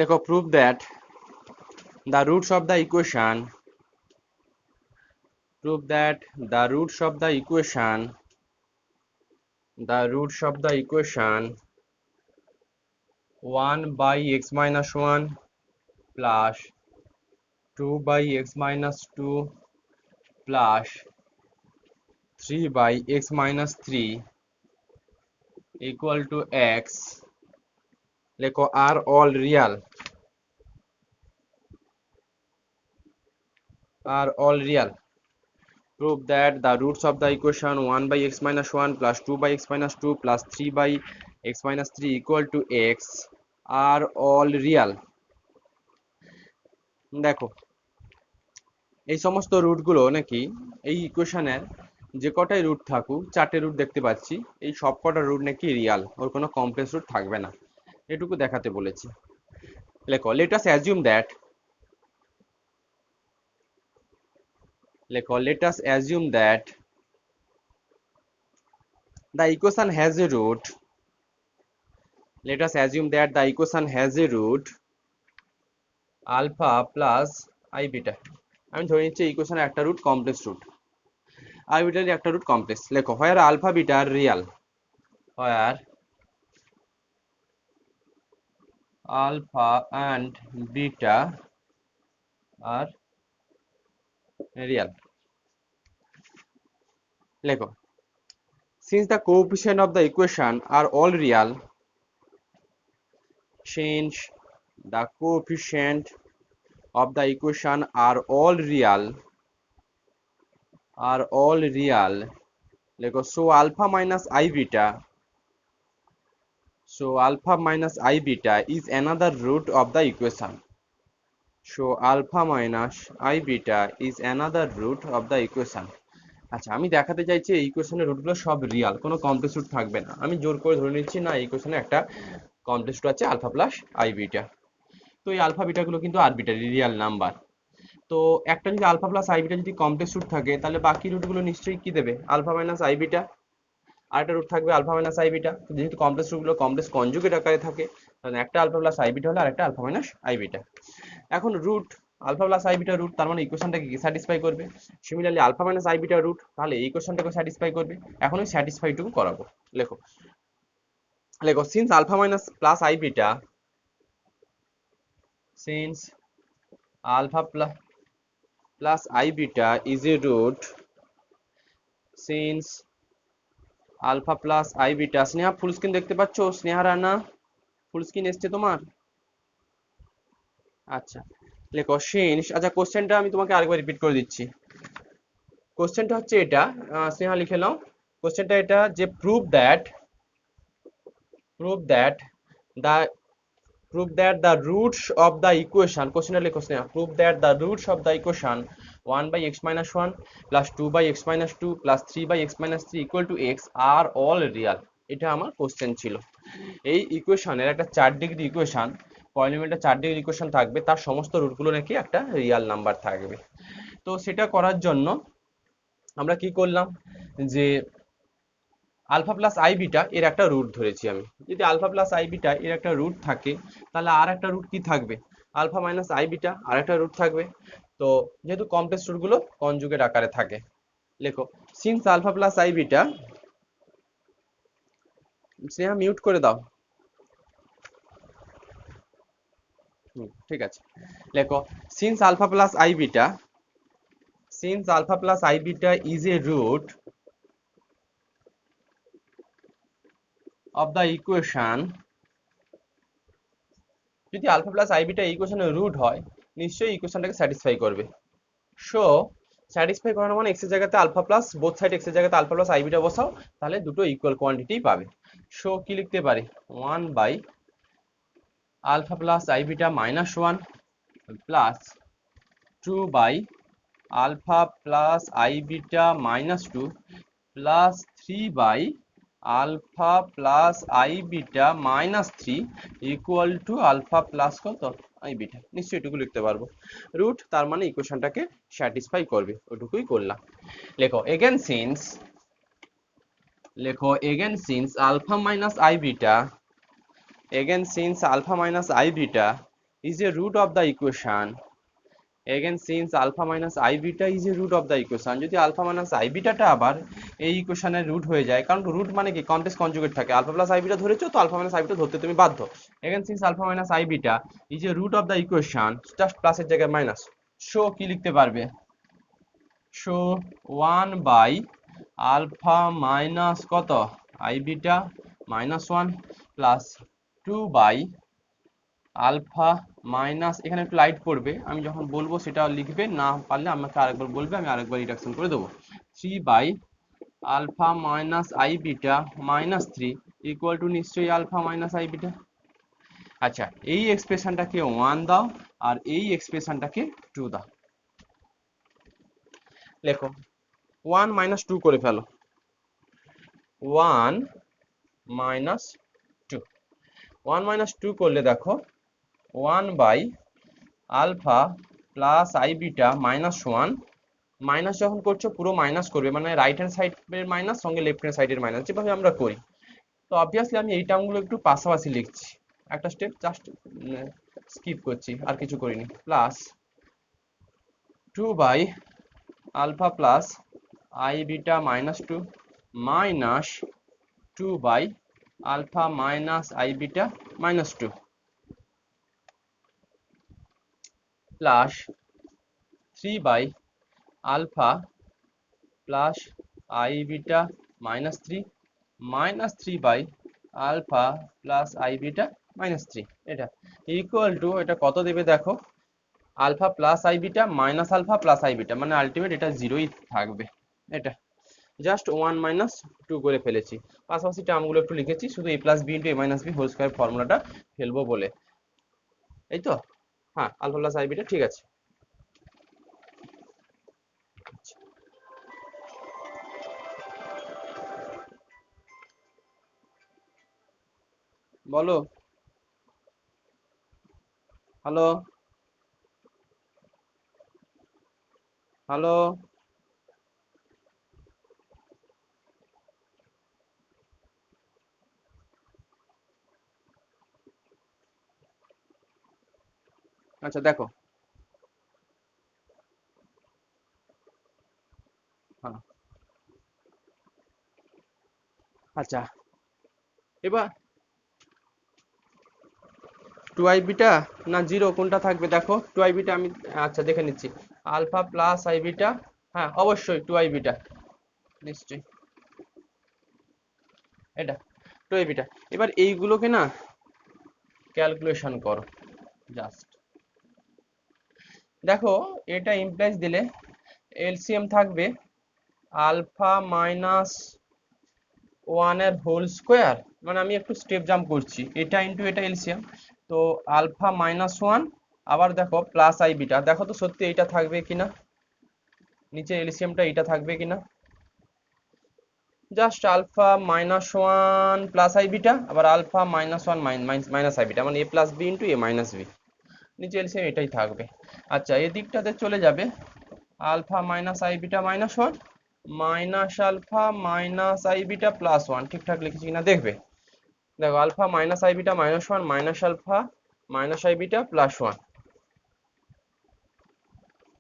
লেখো prove that the roots of the equation prove that the roots of the equation 1 by x minus 1 plus 2 by x minus 2 plus 3 by x minus 3 equal to x লেখো are all real prove that the roots of the equation 1 by x minus 1 plus 2 by x minus 2 plus 3 by x minus 3 equal to x are all real। দেখো এই সমস্ত রুটগুলো নাকি এই ইকুয়েশনের যে কটাই root থাকুক, চারটে রুট দেখতে পাচ্ছি, এই সব কটা রুট নাকি রিয়াল, ওর কোনো কমপ্লেক্স রুট থাকবে না, এটুকু দেখাতে বলেছি। লেখো let us assume that the equation has a root alpha plus I beta। আমি ধরে নিচ্ছি এই ইকুয়েশনের একটা root complex root, I beta এর একটা রুট কমপ্লেক্স। লেখো where alpha beta are real, where alpha and beta are real। লেখো since the coefficient of the equation are all real, since the coefficient of the equation are all real লেখো so alpha minus I beta is another root of the equation, আচ্ছা আমি দেখাতে চাইছি এই ইকুয়েশনের রুটগুলো সব Real, কোনো কমপ্লেক্স রুট থাকবে না। আমি জোর করে ধরে নিচ্ছি না এই ইকুয়েশনে একটা কমপ্লেক্স রুট আছে আলফা প্লাস আই বিটা। তো এই আলফা বিটাগুলো কিন্তু আরবিটারি রিয়াল নাম্বার। তো একটা যদি আলফা প্লাস আই বিটা যদি কমপ্লেক্স রুট থাকে, তাহলে বাকি রুটগুলো নিশ্চয়ই কি দেবে, আলফা মাইনাস আই বিটা। আরেকটা রুট থাকবে আলফা মাইনাস আই বিটা। যেহেতু কমপ্লেক্স রুটগুলো কমপ্লেক্স কনজুগেট আকারে থাকে, তাহলে একটা আলফা প্লাস আই বিটা হলে আরেকটা আলফা মাইনাস আই বিটা। এখন root alpha plus I beta root, তার মানে ইকুয়েশনটাকে কি স্যাটিসফাই করবে। Similarly alpha minus I beta root, তাহলে এই ইকুয়েশনটাকে স্যাটিসফাই করবে। এখন ওই স্যাটিসফাইটুকু করাবো। লেখো since alpha minus plus I beta since alpha plus I beta is a root, since alpha plus I beta। Sneha full screen দেখতে পাচ্ছ? স্নেহা রানা ফুল স্ক্রিন এসছে তোমার? আচ্ছা লেখো সিন্স, আচ্ছা কোশ্চেনটা আমি তোমাকে আরেকবার রিপিট করে দিচ্ছি। কোশ্চেনটা হচ্ছে এটা, স্নেহা লিখে নাও। কোশ্চেনটা এটা যে prove that the the roots of the equation, কোশ্চেনটা লেখো Sneha, prove that the roots of the equation 1 by x minus 1 plus 2 by x minus 2 plus 3 by x minus 3 equal to x are all real। এটা আমার question ছিল। এই ইকুয়েশনের একটা 4 degree equation, পলিনোমিয়ালটা 4 degree equation থাকবে, তার সমস্ত রুটগুলো নাকি একটা রিয়াল নাম্বার থাকবে। তো সেটা করার জন্য আমরা কি করলাম, যে আলফা প্লাস আই বিটা এর একটা রুট ধরেছি আমি। যদি আলফা প্লাস আই বিটা এর একটা রুট থাকে, তাহলে আর একটা রুট কি থাকবে, আলফা মাইনাস আই বিটা আর একটা রুট থাকবে। তো যেহেতু কমপ্লেক্স রুটগুলো কনজুগেট আকারে থাকে, লেখো since alpha plus I beta, Sneha mute করে দাও। ঠিক আছে, লেখো since alpha plus I beta is a root of the equation. যদি আলফা প্লাস আই বিটা ইকুয়েশনের রুট হয়, নিশ্চয়ই ইকুয়েশনটাকে স্যাটিসফাই করবে। সো স্যাটিসফাই করানো মানে এক্স এর জায়গাতে alpha plus, both side X এর জায়গাতে আলফা প্লাস আই বিটা বসাও, তাহলে দুটো ইকুয়াল কোয়ান্টিটি পাবে। সো কি লিখতে পারি, 1 by alpha plus I beta minus 1 plus 2 by alpha plus I beta minus 2 plus 3 by alpha plus I beta minus 3 equal to alpha plus কত I beta. নিশ্চয়ই এটুকু লিখতে পারবো। রুট তার মানে ইকুয়েশনটাকে স্যাটিসফাই করবে, ওটুকুই করলাম। লেখো again since alpha minus I beta is a root of the equation. Again, since alpha minus I beta is a root of the equation, যদি alpha minus I beta টা আবার এই ইকুয়েশনের রুট হয়ে যায়, কারণ রুট মানে কি কমপ্লেক্স কনজুগেট থাকে, আলফা প্লাস আই বিটা ধরেছো তো আলফা মাইনাস আই বিটা ধরতে তুমি বাধ্য। এখানে since alpha minus I beta is a root of the equation, just প্লাসের জায়গায় মাইনাস, সো কি লিখতে পারবে, সো 1 বাই আলফা মাইনাস কত I beta minus 1 plus 2 by alpha minus, এখানে একটু লাইট পড়বে, আমি যখন বলবো সেটা লিখবে, না পারলে আমাকে আরেকবার বলবে, আমি আরেকবার রিডাকশন করে দেবো। 3 by alpha minus I beta minus 3 equal to নিশ্চয়ই আলফা মাইনাস আই বিটা। আচ্ছা, এই এক্সপ্রেশনটাকে 1 দাও আর এই এক্সপ্রেশনটাকে 2 দাও। লেখো 1 মাইনাস 2 করে ফেলো, 1 মাইনাস 2, 1 মাইনাস 2 করলে দেখো 1 by alpha plus I beta minus 1, minus যখন করছো পুরো মাইনাস করবে, মানে রাইট হ্যান্ড সাইডের মাইনাস সঙ্গে লেফট হ্যান্ড সাইডের মাইনাস, যেভাবে আমরা করি। তো অবভিয়াসলি আমি এই টার্মগুলো একটু পাশাপাশি লিখছি, একটা স্টেপ জাস্ট স্কিপ করছি, আর কিছু করিনি। Plus 2 by alpha plus I beta minus 2 minus 2 by alpha minus I beta minus 2 plus 3 by alpha plus I beta minus 3 minus 3 by alpha plus I beta minus 3, এটা equal to, এটা কত দেবে দেখো, alpha plus I beta minus alpha plus I beta, মানে ultimate এটা জিরোই থাকবে। এটা জাস্ট 1 মাইনাস 2 করে ফেলেছি, পাশাপাশি টার্মগুলো একটু লিখেছি, শুধু a plus B into A minus B whole square ফর্মুলাটা ফেলবো বলে, এই তো। হ্যাঁ, আলফা প্লাস আই বিটা ঠিক আছে। বলো, হ্যালো হ্যালো, আচ্ছা দেখো, হ্যাঁ আচ্ছা, এবার 2i বিটা না জিরো কোনটা থাকবে দেখো, 2i বিটা আমি আচ্ছা দেখে নিচ্ছি, আলফা প্লাস আই বিটা, হ্যাঁ অবশ্যই 2i বিটা, নিশ্চয়ই এটা 2i বিটা। এবার এইগুলোকে না ক্যালকুলেশন করো জাস্ট, দেখো এটা ইমপ্লাইজ দিলে এলসিএম থাকবে আলফা মাইনাস 1 এর হোল স্কোয়ার, মানে আমি একটু স্টেপ জাম্প করছি, এটা ইন্টু এটা এলসিএম, তো আলফা মাইনাস 1, আবার দেখো প্লাস আই বিটা, দেখো তো সত্যি এইটা থাকবে কিনা, নিচে এলসিএমটা এইটা থাকবে কিনা, just alpha minus 1 plus I beta, আবার alpha minus 1 minus I beta, মানে a plus B into A minus b, নিচে এলসিএম এটাই থাকবে। আচ্ছা, এদিকটাতে চলে যাবে alpha minus I beta minus 1 minus alpha minus I beta plus 1, ঠিকঠাক লিখেছি কিনা দেখবে, দেখো alpha minus I beta minus 1 minus alpha minus I beta plus 1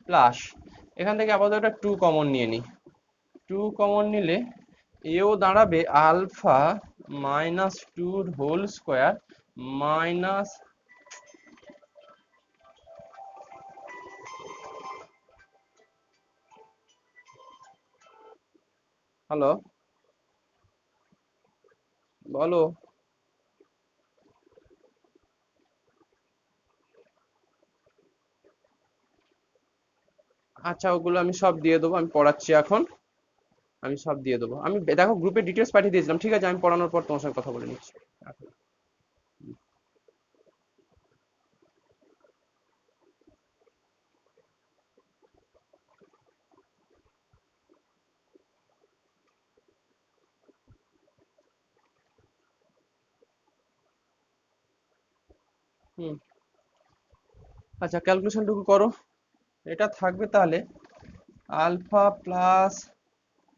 plus, এখান থেকে আপাতত একটা 2 কমন নিয়ে নিই, 2 কমন নিলে এও দাঁড়াবে alpha minus 2 whole square minus, hello বলো, আচ্ছা ওগুলো আমি সব দিয়ে দেবো, আমি পড়াচ্ছি এখন, আমি সব দিয়ে দেবো, আমি দেখো গ্রুপে ডিটেলস পাঠিয়ে দিয়েছিলাম, ঠিক আছে, আমি পড়ানোর পর তোমার সঙ্গে কথা বলে নিচ্ছি। হুম, আচ্ছা ক্যালকুলেশনটুকু করো, এটা থাকবে তাহলে alpha plus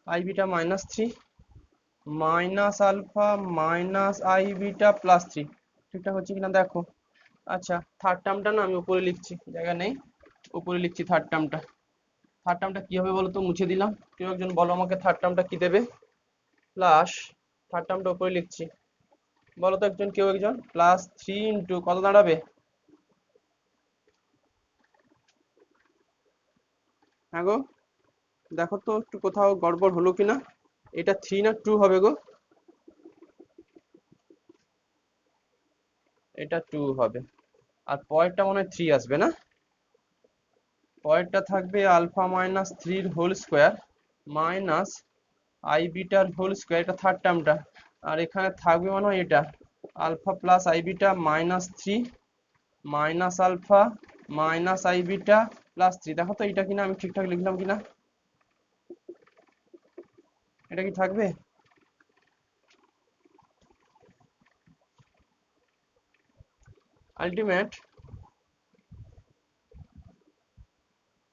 I beta minus 3 minus alpha minus I beta plus 3, ঠিকঠাক হচ্ছে কিনা দেখো, আচ্ছা থার্ড টার্মটা না আমি উপরে লিখছি, জায়গা নেই, উপরে লিখছি থার্ড টার্মটা। থার্ড টার্মটা কি হবে বলো তো, মুছে দিলাম। কেউ একজন বলো আমাকে থার্ড টার্মটা কি দেবে। প্লাস, থার্ড টার্মটা উপরে লিখছি, বলো তো একজন, কেউ একজন, প্লাস 3 ইন্টু কত দাঁড়াবে? হ্যাঁ গো, দেখো তো একটু কোথাও গড়বড় হলো কিনা। এটা 3 না 2 হবে গো? এটা 2 হবে। আর পরেরটা মনে হয় 3 আসবে না? পরেরটা থাকবে alpha minus 3 whole square minus I বিটার হোল স্কোয়ার, এটা থার্ড টার্মটা। আর এখানে থাকবে মনে হয় এটা alpha plus I beta minus 3 minus alpha minus I beta plus 3। দেখো তো এটা কিনা আমি ঠিকঠাক লিখলাম কিনা, এটা কি থাকবে? আলটিমেট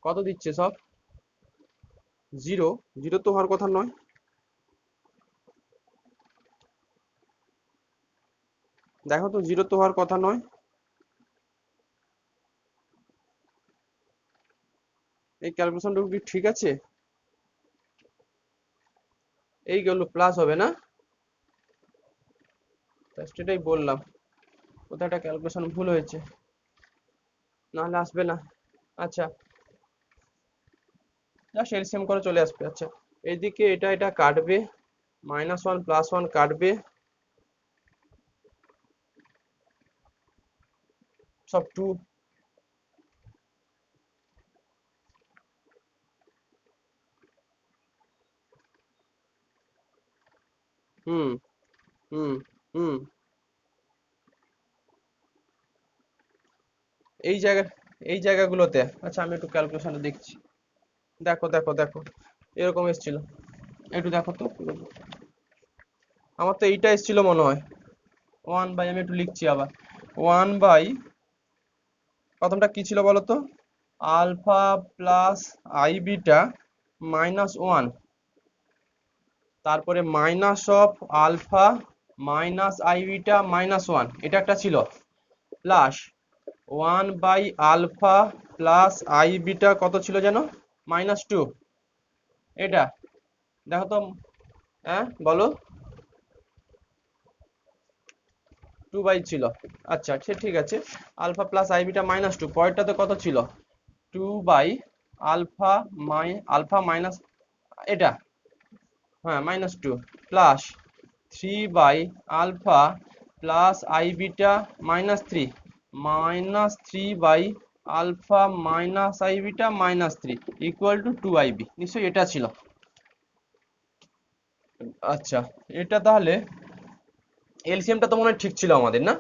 কত দিচ্ছে সব? জিরো। জিরো তো হওয়ার কথা নয়। দেখো তো জিরো তো হওয়ার কথা নয়। এই ক্যালকুলেশনটুকু কি ঠিক আছে? এই গেল প্লাস হবে না? জাস্ট এটাই বললাম, কোথাও একটা ক্যালকুলেশন ভুল হয়েছে, নাহলে আসবে না। আচ্ছা, জাস্ট এলসিএম করে চলে আসবে। আচ্ছা, এইদিকে এটা এটা কাটবে, -1 +1 কাটবে, সব 2। হুম হুম হুম। এই জায়গা, এই জায়গাগুলোতে, আচ্ছা আমি একটু ক্যালকুলেশনটা দেখছি। দেখো দেখো দেখো, এরকম এসেছিল, একটু দেখো তো। আমার তো এইটা এসেছিল মনে হয় 1/, আমি একটু লিখছি আবার, 1/, প্রথমটা কি ছিল বলো তো, আলফা প্লাস আই বিটা -1, তারপরে minus of alpha minus I beta -1, এটা একটা ছিল, plus 1/, alpha plus I beta কত ছিল যেন, -2, এটা দেখো তো। হ্যাঁ বলো, 2/, ছিল। আচ্ছা সে ঠিক আছে, আলফা প্লাস আই বিটা -2, পরেরটাতে কত ছিল, 2/, আলফা আলফা মাইনাস, এটা, হ্যাঁ -2, plus 3/, alpha plus I beta -3 -3/, alpha minus I beta -3 = 2IB, নিশ্চয়ই এটা ছিল। আচ্ছা, এটা তাহলে এলসিএমটা তো মনে হয় ঠিক ছিল আমাদের, না?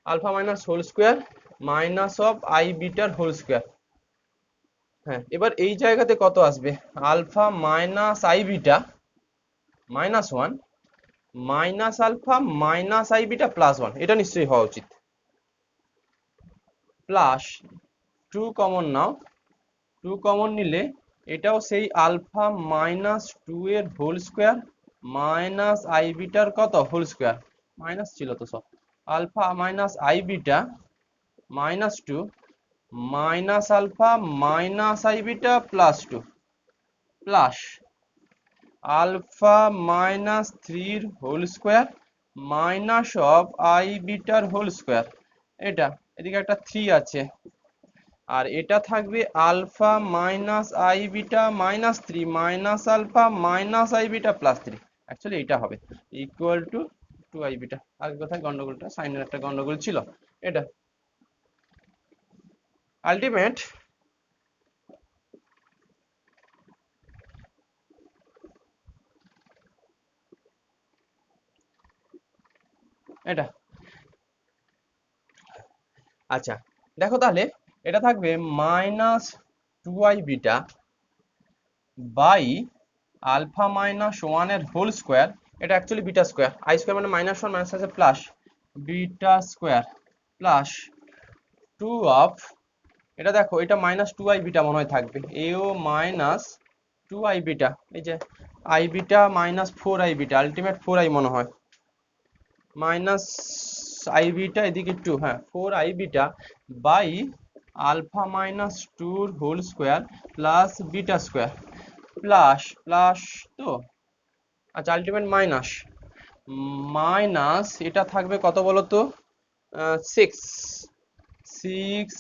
Alpha minus whole square minus of I বিটার হোল স্কোয়ার। হ্যাঁ, এবার এই জায়গাতে কত আসবে, alpha minus I beta -1 minus alpha minus I beta +1, এটা নিশ্চয়ই হওয়া উচিত। প্লাস 2 কমন নাও, 2 কমন নিলে এটাও সেই আলফা -2 এর হোল স্কোয়ার মাইনাস আই বিটার কত হোল স্কোয়ার, মাইনাস ছিল তো সব, alpha minus I beta -2 minus alpha minus I beta +2 plus alpha -3 whole square minus of I বিটার হোল স্কোয়ার, এটা এদিকে একটা 3 আছে, আর এটা থাকবে alpha minus I beta -3 minus alpha minus I beta +3, actually এটা হবে = 2 আই বিটা। আগে কোথায় গন্ডগোলটা, সাইনের একটা গন্ডগোল ছিল, এটা আলটিমেট। এটা, আচ্ছা দেখো তাহলে, এটা থাকবে -2i বিটা বাই আলফা -1 এর হোল স্কোয়ার, এটা actually beta square, I square মানে -1 মাইনাস আছে plus beta square plus 2 of, এটা দেখো এটা -2i বিটা মনে হয় থাকবে, এও -2i বিটা, এই যে I beta -4i beta, ultimate 4i মনে হয়, মাইনাস আই বিটা এদিকে 2, হ্যাঁ 4 I beta by alpha minus 2 whole square plus beta square plus plus তো আচ্ছা আলটিমেট মাইনাস মাইনাস এটা থাকবে কত বলো তো 6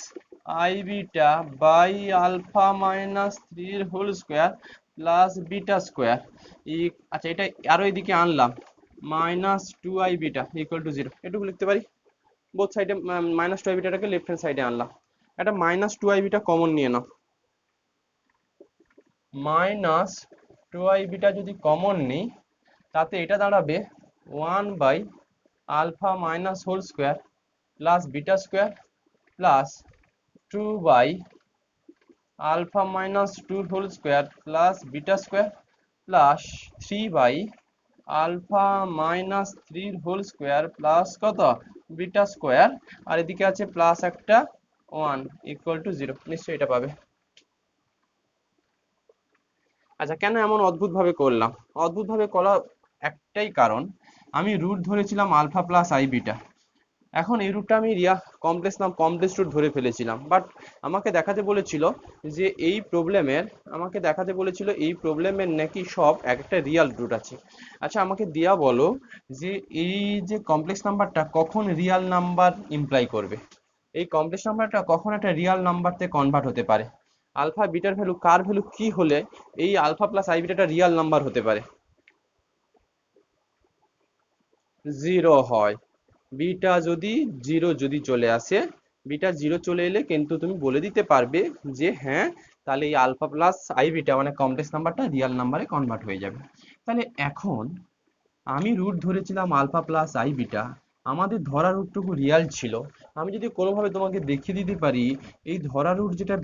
I beta by alpha minus 3 whole square plus beta square আচ্ছা এটা আরো এদিকে আনলাম minus 2 I beta equal to 0 এটুকু লিখতে পারি। বোথ সাইডে মাইনাস 2 আই বিটাটাকে লেফট হ্যান্ড সাইডে আনলাম। এটা মাইনাস 2 আই বিটা কমন নিয়ে নাও, মাইনাস 2 আই বিটা যদি কমন নিই তাতে এটা দাঁড়াবে 1 by alpha minus whole square plus beta square plus 2 by alpha minus 2 whole square plus beta square plus 3 by alpha minus 3 whole square plus কত beta square, আর এদিকে আছে প্লাস একটা 1 ইকুয়াল টু 0। নিশ্চয়ই এটা পাবে। আচ্ছা কেন এমন অদ্ভুত ভাবে করলাম? অদ্ভুত ভাবে করার একটাই কারণ, আমি রুট ধরেছিলাম আলফা প্লাস আই বিটা। এখন এই রুটটা আমি কমপ্লেক্স রুট ধরে ফেলেছিলাম, বাট আমাকে দেখাতে বলেছিল যে এই প্রবলেমের নাকি সব একটা রিয়াল রুট আছে। আচ্ছা আমাকে দিয়া বলো যে এই যে কমপ্লেক্স নাম্বারটা কখন রিয়াল নাম্বার ইমপ্লাই করবে, এই কমপ্লেক্স নাম্বারটা কখন একটা রিয়াল নাম্বারতে কনভার্ট হতে পারে, আলফা বিটার ভ্যালু কার ভ্যালু কি হলে এই আলফা প্লাস আই বিটাটা রিয়াল নাম্বার হতে পারে? 0 হয়। বিটা যদি 0 যদি চলে আসে, বিটা 0 চলে এলে কিন্তু তুমি বলে দিতে পারবে যে হ্যাঁ তাহলে এই আলফা প্লাস আই বিটা মানে কমপ্লেক্স নাম্বারটা রিয়াল নাম্বারে কনভার্ট হয়ে যাবে। তাহলে এখন আমি রুট ধরেছিলাম আলফা প্লাস আই বিটা, আমাদের ধরা রুটটুকু রিয়াল ছিল। আমি যদি কোনোভাবে তোমাকে দেখিয়ে দিতে পারি এই ধরা রুট যেটা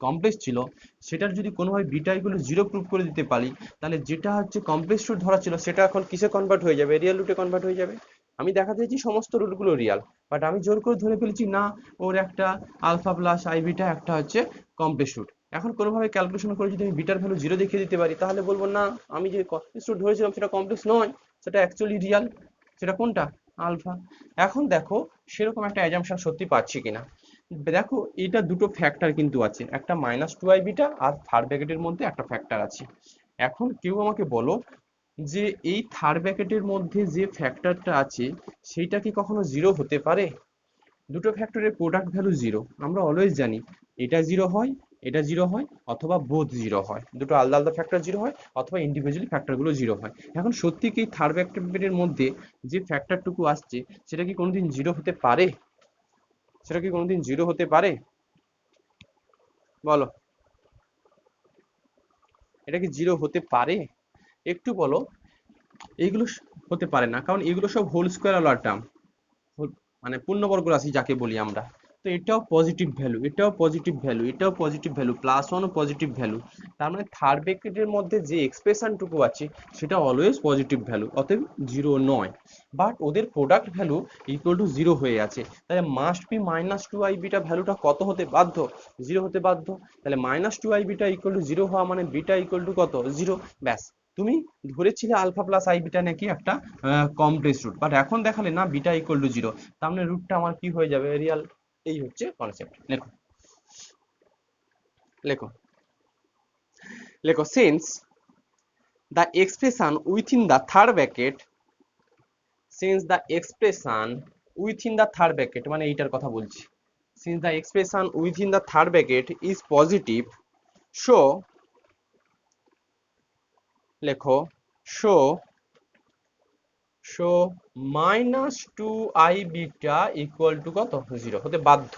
কমপ্লেক্স ছিল সেটার যদি কোনোভাবে বিটা ইকুয়াল টু 0 প্রুভ করে দিতে পারি, তাহলে যেটা হচ্ছে কমপ্লেক্স রুট ধরা ছিল সেটা এখন কিসে কনভার্ট হয়ে যাবে? রিয়েল রুটে কনভার্ট হয়ে যাবে। আমি দেখাতে চাইছি সমস্ত রুটগুলো রিয়াল, বাট আমি জোর করে ধরে ফেলেছি না ওর একটা আলফা প্লাস আই বিটা একটা হচ্ছে কমপ্লেক্স রুট। এখন কোনোভাবে ক্যালকুলেশন করে যদি আমি বিটার ভ্যালু 0 দেখিয়ে দিতে পারি তাহলে বলবো না আমি যে কমপ্লেক্স রুট ধরেছিলাম সেটা কমপ্লেক্স নয়, সেটা অ্যাকচুয়ালি রিয়াল। সেটা কোনটা? আলফা। এখন দেখো সেরকম একটা অ্যাজাম্পশন সত্যি পাচ্ছি কিনা। দেখো এটা দুটো ফ্যাক্টর কিন্তু আছে, একটা মাইনাস 2 আই বিটা আর থার্ড ব্র্যাকেটের মধ্যে একটা ফ্যাক্টর আছে। এখন কেউ আমাকে বলো যে এই থার্ড ব্র্যাকেটের মধ্যে যে ফ্যাক্টরটা আছে সেইটা কি কখনো 0 হতে পারে? দুটো ফ্যাক্টরের প্রোডাক্ট ভ্যালু 0, আমরা অলওয়েজ জানি এটা 0 হয়, এটা 0 হয়, অথবা বোথ 0 হয়, দুটো আলাদা আলাদা ফ্যাক্টর 0 হয়, অথবা ইন্ডিভিজুয়ালি ফ্যাক্টরগুলো 0 হয়। এখন সত্যি কি থার্ড ব্র্যাকেটের মধ্যে যে ফ্যাক্টরটুকু আসছে সেটা কি কোনোদিন 0 হতে পারে? সেটা কি কোনোদিন 0 হতে পারে? বলো, এটা কি 0 হতে পারে? একটু বলো। এইগুলো হতে পারে না, কারণ এগুলো সব হোল স্কোয়ার ওয়ালা টার্ম, মানে পূর্ণবর্গ রাশি যাকে বলি আমরা। তো এটাও পজিটিভ ভ্যালু, এটাও পজিটিভ ভ্যালু, এটাও পজিটিভ ভ্যালু, প্লাস ওয়ানও পজিটিভ ভ্যালু। তার মানে থার্ড ব্র্যাকেটের মধ্যে যে এক্সপ্রেশনটুকু আছে সেটা অলওয়েজ পজিটিভ ভ্যালু, অতএব 0 নয়। বাট ওদের প্রোডাক্ট ভ্যালু ইকুয়াল টু 0 হয়ে আছে, তাহলে must be minus 2 I beta ভ্যালুটা কত হতে বাধ্য? 0 হতে বাধ্য। তাহলে minus 2 I beta equal to 0 হওয়া মানে বিটা ইকুয়াল টু কত? 0। ব্যাস, তুমি ধরেছিলে আলফা প্লাস আই বিটা নাকি একটা কমপ্লেক্স রুট, বাট এখন দেখালে না বিটা ইকুয়াল টু 0, তার মানে রুটটা আমার কি হয়ে যাবে? রিয়াল। এই হচ্ছে কনসেপ্ট। লেখো লেখো লেখো since the expression within the third bracket, since the expression within the third bracket মানে এইটার কথা বলছি, since the expression within the third bracket is positive, so লেখো so so minus 2 I beta equal to কত? 0 হতে বাধ্য,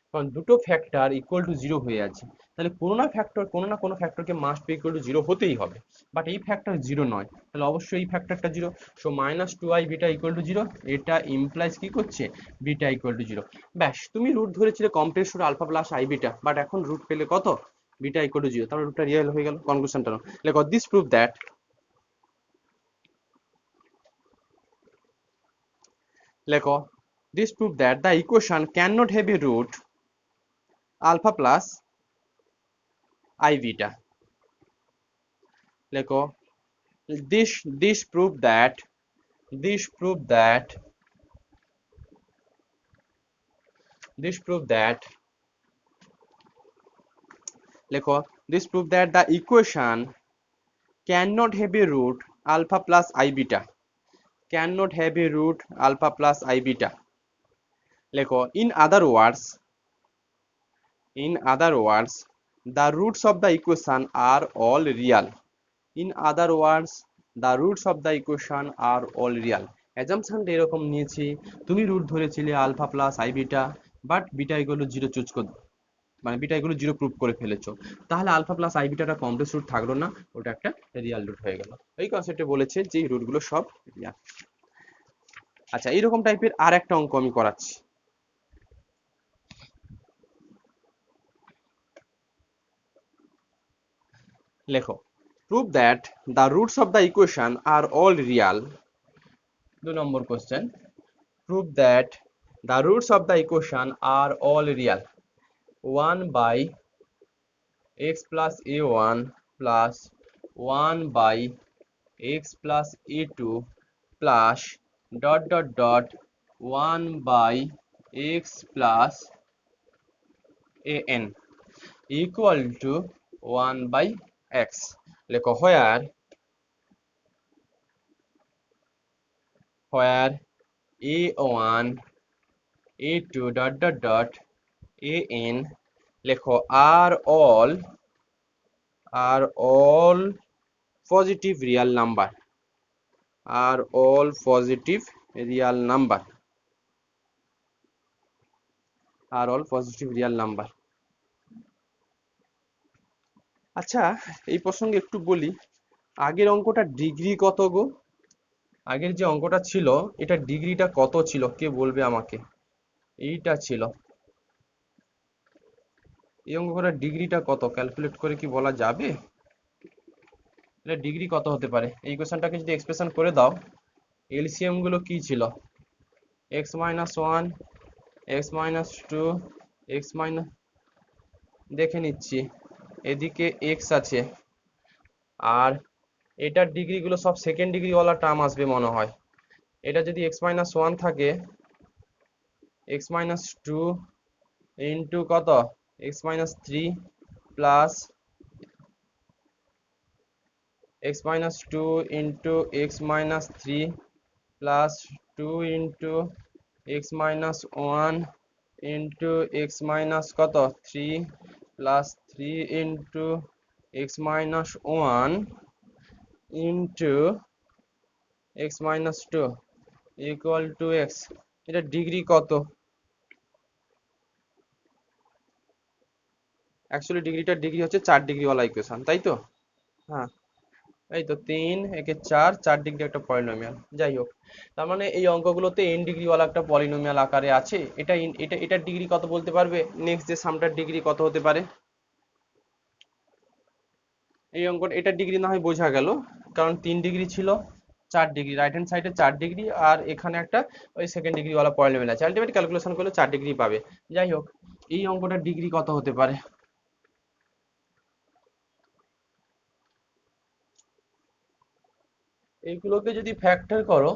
কারণ দুটো ফ্যাক্টর ইকুয়াল টু 0 হয়ে আছে। তাহলে কোনো না কোনো ফ্যাক্টরকে মাস্ট বি ইকুয়াল টু 0 হতেই হবে, বাট এই ফ্যাক্টর 0 নয়, তাহলে অবশ্যই এই ফ্যাক্টরটা 0। So minus 2 I beta equal to 0, এটা ইমপ্লাইজ কি করছে? Beta equal to 0। ব্যাস, তুমি রুট ধরেছিলে complex root alpha plus I beta, but এখন রুট পেলে কত? বিটা ইকুয়াল টু 0, তাহলে রুটটা রিয়েল হয়ে গেল। কনক্লুশনটা নাও, লেখো দিস প্রুভ দ্যাট, লেখো this prove that the equation cannot have a root alpha plus I beta। লেখো this prove that this prove that লেখো this prove that the equation cannot have a root alpha plus I beta cannot have a root alpha plus I beta লেখো in other words the roots of the equation are all real in other words the roots of the equation are all real অ্যাজাম্পশনটা এরকম নিয়েছি তুমি root ধরেছিলে alpha plus I beta but beta এগুলো zero choose করে মানে beta এগুলো zero prove করে ফেলেছো তাহলে আলফা প্লাস আই বিটাটা কমপ্লেক্স রুট থাকলো না ওটা একটা রিয়াল রুট হয়ে গেল এই কনসেপ্টে বলেছে যে এই রুটগুলো সব রিয়াল আচ্ছা এইরকম টাইপের আর একটা অঙ্ক আমি করাচ্ছি লেখো prove that the roots of the equation are all real 2 number question prove that the roots of the equation are all real 1 by x plus a1 plus 1 by x plus a2 plus dot dot dot 1 by x plus an equal to 1 by x লেখো where a1 a2 dot dot dot an লেখো are all positive real number are all positive real number are all positive real number আচ্ছা এই প্রসঙ্গে একটু বলি আগের অঙ্কটা degree কত গো আগের যে অঙ্কটা ছিল এটা ডিগ্রিটা কত ছিল কে বলবে আমাকে এইটা ছিল এই অঙ্কটার ডিগ্রিটা কত ক্যালকুলেট করে কি বলা যাবে এটা ডিগ্রি কত হতে পারে এই কোশ্চেনটাকে যদি এক্সপ্রেশন করে দাও এলসিএম গুলো কি ছিল x minus 1 x minus 2 x minus দেখে নিচ্ছি এদিকে x আছে আর এটার ডিগ্রি গুলো সব সেকেন্ড ডিগ্রি ওয়ালা টার্ম আসবে মনে হয় এটা যদি x minus 1 থাকে x minus 2 ইন্টু কত x minus 3 plus x minus 2 into x minus 3 plus 2 into x minus 1 into x minus কত 3 plus 3 into x minus 1 into x minus 2 equal to x এটা degree কত actually degree হচ্ছে 4 degree ওয়ালা equation তাই তো হ্যাঁ এই তো 3 একে 4 ডিগ্রি একটা পলিনোমিয়াল যাই হোক তার মানে এই অঙ্কগুলোতে n ডিগ্রি ওয়ালা একটা পলিনোমিয়াল আকারে আছে এটার ডিগ্রি কত বলতে পারবে নেক্সট যে সামটার ডিগ্রি কত হতে পারে এই অঙ্কটা এটার ডিগ্রি না হয় বোঝা গেল কারণ 3 ডিগ্রি ছিল 4 ডিগ্রি রাইট হ্যান্ড সাইডে 4 ডিগ্রি আর এখানে একটা ওই সেকেন্ড ডিগ্রি ওয়ালা পলিনোমিয়াল আছে আলটিমেট ক্যালকুলেশন করলে 4 ডিগ্রি পাবে যাই হোক এই অঙ্কটার ডিগ্রি কত হতে পারে এইগুলোকে যদি ফ্যাক্টর করো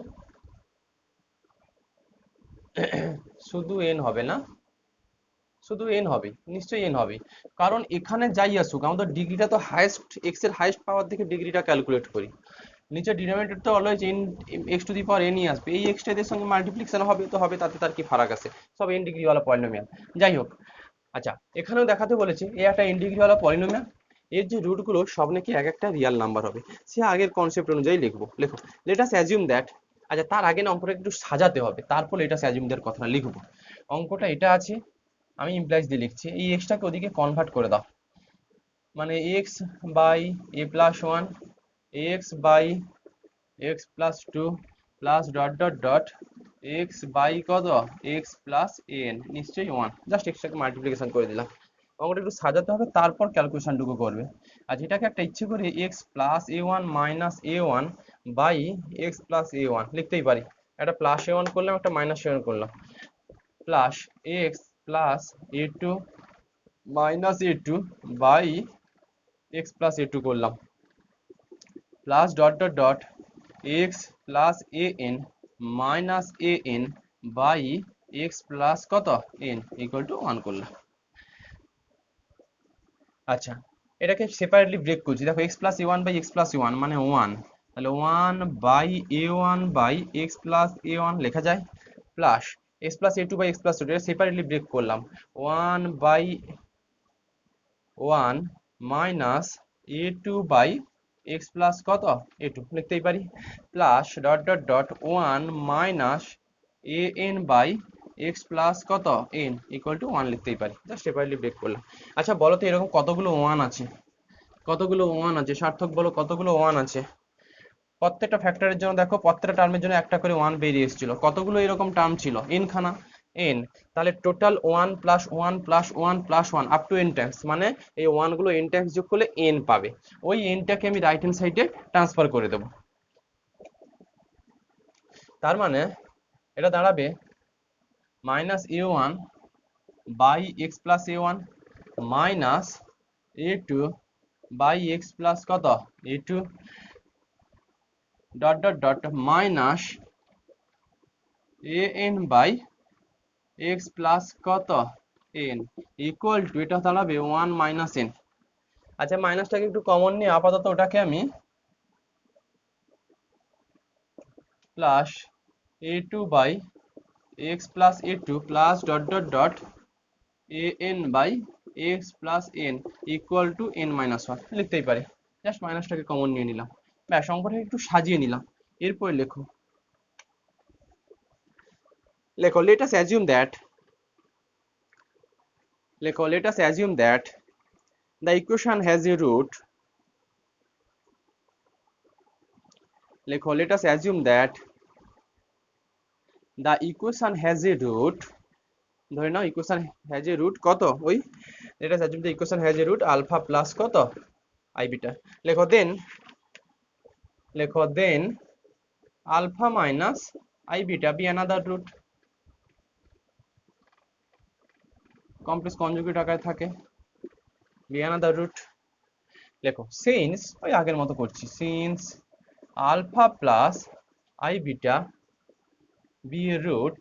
শুধু n হবে না শুধু n হবে নিশ্চয়ই n হবে কারণ এখানে যাই আসুক আমাদের ডিগ্রিটা তো হাইয়েস্ট x এর হাইয়েস্ট পাওয়ার থেকে ডিগ্রিটা ক্যালকুলেট করি নিচে ডিনোমিনেটর তো always n x two the power n ই আসবে এই x টা এর সঙ্গে মাল্টিপ্লিকেশন হবে তো হবে তাতে তার কি ফারাক আছে সব n ডিগ্রি ওয়ালা পলিনোমিয়াল যাই হোক আচ্ছা এখানেও দেখাতে বলেছে এই একটা n ডিগ্রি ওয়ালা পলিনোমিয়াল এর যে রুট গুলো সব নাকি এক একটা রিয়াল নাম্বার হবে সে আগের কনসেপ্ট অনুযায়ী লেখো লেট আস অ্যাজিউম দ্যাট আচ্ছা তার আগে না অঙ্কটা একটু সাজাতে হবে তারপর লেট আস অ্যাজিউম দ্যাট কথাটা লিখবো অঙ্কটা এটা আছে আমি ইমপ্লাইজ দিয়ে লিখছি এই এক্সটাকে ওদিকে কনভার্ট করে দাও মানে x by a plus 1 x by x plus 2 plus dot dot dot x by কত x প্লাস an নিশ্চয়ই 1 জাস্ট এক্সটাকে মাল্টিপ্লিকেশন করে দিলাম অঙ্কটা একটু সাজাতে হবে তারপর ক্যালকুলেশনটুকু করবে আর যেটাকে একটা ইচ্ছে করে x plus a1 minus a1 by x plus a1 লিখতেই পারি একটা প্লাস a1 করলাম একটা মাইনাস a1 করলাম plus x plus a2 minus a2 by x plus a2 করলাম plus dot dot dot x plus an minus an by x plus কত N equal to 1 করলাম। আচ্ছা, এটাকে সেপারেটলি ব্রেক করছি। দেখো X plus A one by x plus A one মানে 1, তাহলে 1 by A one by x plus A one লেখা যায়, plus X plus A two by x plus two, এটা সেপারেটলি ব্রেক করলাম, 1 by 1 minus A two by x plus কত এ two লিখতেই পারি, plus dot dot dot 1 minus A N by x plus কত N equal to 1 লিখতেই পারি, just separately break করলাম। আচ্ছা বলো তো এরকম কতগুলো 1 আছে, কতগুলো 1 আছে সার্থক, বলো কতগুলো 1 আছে? প্রত্যেকটা ফ্যাক্টরের জন্য দেখো, প্রত্যেকটা টার্মের জন্য একটা করে 1 বেরিয়ে এসেছিল, কতগুলো এরকম টার্ম ছিল? n খানা, n, তাহলে total 1 plus 1 plus 1 plus 1 up to n Times, মানে এই 1 গুলো n টাইমস যোগ করলে n পাবে, ওই nটাকে আমি রাইট হ্যান্ড সাইডে ট্রান্সফার করে দেবো। তার মানে এটা দাঁড়াবে minus a one by x plus A one minus A two by x plus কত এ two dot dot dot minus A N by x plus কত এন ইকুয়াল টু, এটা দাঁড়াবে 1 মাইনাস এন। আচ্ছা মাইনাসটাকে একটু কমন নিয়ে আপাতত ওটাকে আমি plus A two by x plus A two plus dot dot dot A N by x plus N equal to N minus one লিখতেই পারি, জাস্ট মাইনাসটাকে কমন নিয়ে নিলাম, ব্যাস অঙ্কটাকে একটু সাজিয়ে নিলাম। এরপর লেখো, লেখো let us assume that, লেখো let us assume that the equation has a root, লেখো let us assume that the equation has a root, ধরে নাও ইকুয়েশন হ্যাজ এ রুট কত, ওই let us assume the equation has a root alpha plus কত I beta, লেখো then, লেখো then alpha minus I beta be another root, complex conjugate আকারে থাকে, be another root. লেখো since, ওই আগের মতো করছি, since alpha plus I beta be root,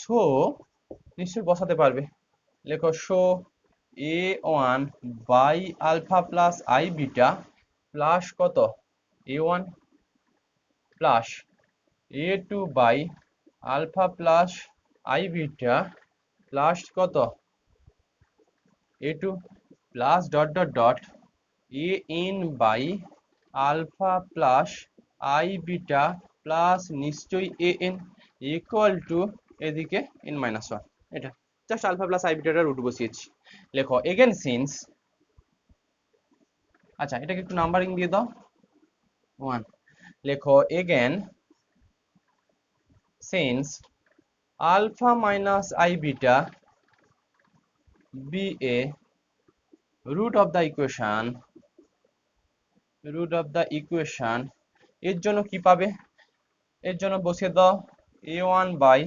so নিশ্চয়ই বসাতে পারবে, লেখো show a one by alpha plus I beta plus কত a one plus A two by alpha plus I beta plus কত এ two plus dot dot dot A N by alpha plus I beta plus নিশ্চয়ই a n equal to এদিকে n minus one, এটা just alpha plus i বিটাটা root বসিয়েছি। লেখো again since, আচ্ছা এটাকে একটু নাম্বারিং দিয়ে দাও 1, লেখো again since alpha minus I beta be a root of the equation, root of the equation, এর জন্য কি পাবে, এর জন্য বসিয়ে দাও a one by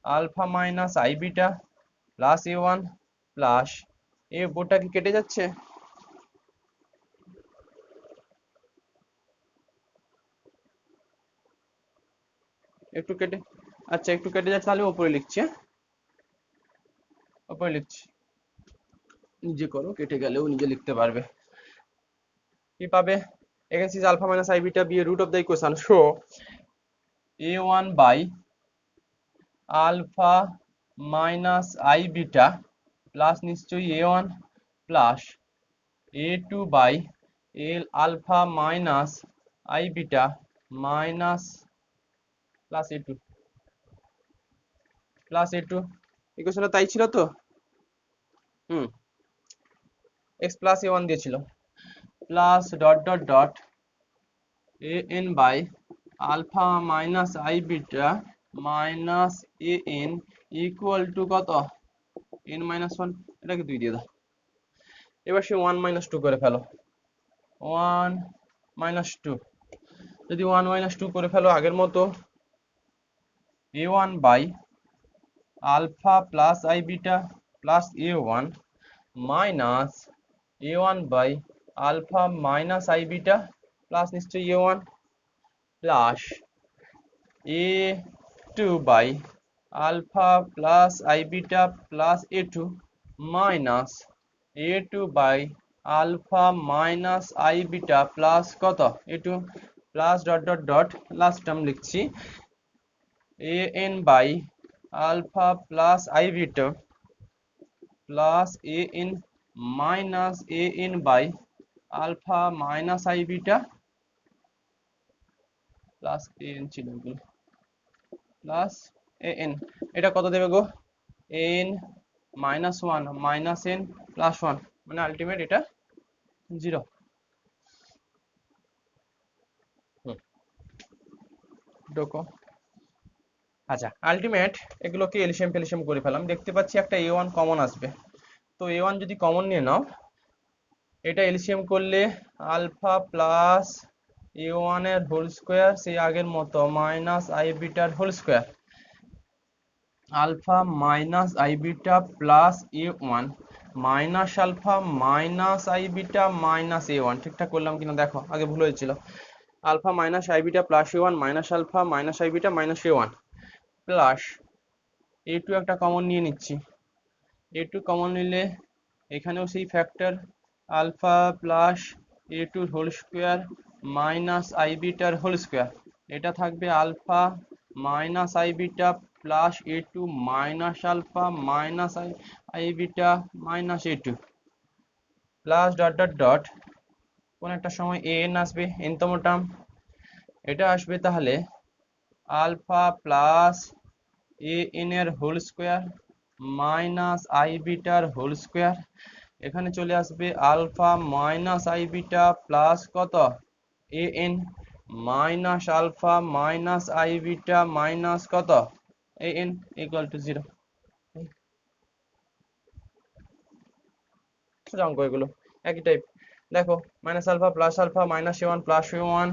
alpha minus I beta plus A one plus a বোটা কি কেটে যাচ্ছে, একটু কেটে, আচ্ছা একটু কেটে যাচ্ছে, তাহলে উপরে লিখছি, উপরে লিখছি, নিজে করো, কেটে গেলেও নিজে লিখতে পারবে। কি পাবে, এখানে সিজ alpha minus I beta be root of the equation, show a one by alpha minus I beta plus নিশ্চয়ই a one plus A two by L alpha minus I beta minus plus A two plus A two, ইকুয়েশনটা তাই ছিল তো, x plus এ one দিয়েছিল, plus dot dot dot A N by alpha minus I beta minus A n equal to কত n minus one, এটাকে 2 দিয়ে দাও। এবার সে 1 মাইনাস 2 করে ফেলো, 1 মাইনাস 2, যদি 1 মাইনাস 2 করে ফেলো আগের মতো a one by alpha plus I beta plus A one minus a one by alpha minus I beta plus নিশ্চয়ই a one plus A two by alpha plus I beta plus a2 minus a2 by alpha minus I beta plus কত a2 plus dot dot dot last term লিখছি an by alpha plus I beta plus an minus an by alpha minus I beta plus an ছিল এগুলো plus an এটা কত দেবে গো n minus 1 minus n plus 1 মানে ultimate এটা 0 দেখো আচ্ছা আলটিমেট এগুলোকে এলসিএম ফেলসিএম করে ফেলাম দেখতে পাচ্ছি একটা a1 কমন আসবে তো a1 যদি কমন নিয়ে নাও এটা এলসিএম করলে আলফা প্লাস a1 এর হোল স্কয়ার সেই আগের মতো মাইনাস আই বিটার whole square alpha minus I beta plus a1 minus alpha minus I beta minus a1 ঠিকঠাক করলাম কিনা দেখো আগে ভুল হয়েছিল alpha minus I beta plus a1 minus alpha minus I beta minus a1 plus a2 একটা common নিয়ে নিচ্ছি a2 কমন নিলে এখানেও সেই factor alpha plus a2 whole square minus I বিটার হোল স্কয়ার এটা থাকবে alpha minus I beta plus a2 minus alpha minus I beta minus a2 plus dot dot dot কোন একটা সময় an আসবে nতম টার্ম এটা আসবে তাহলে আলফা প্লাস an এর হোল স্কয়ার মাইনাস আই বিটার হোল স্কয়ার এখানে চলে আসবে alpha minus I beta plus কত an minus alpha minus I beta minus কত an ইকুয়াল টু 0 অঙ্ক এগুলো একই টাইপ দেখো minus alpha minus a1 plus a1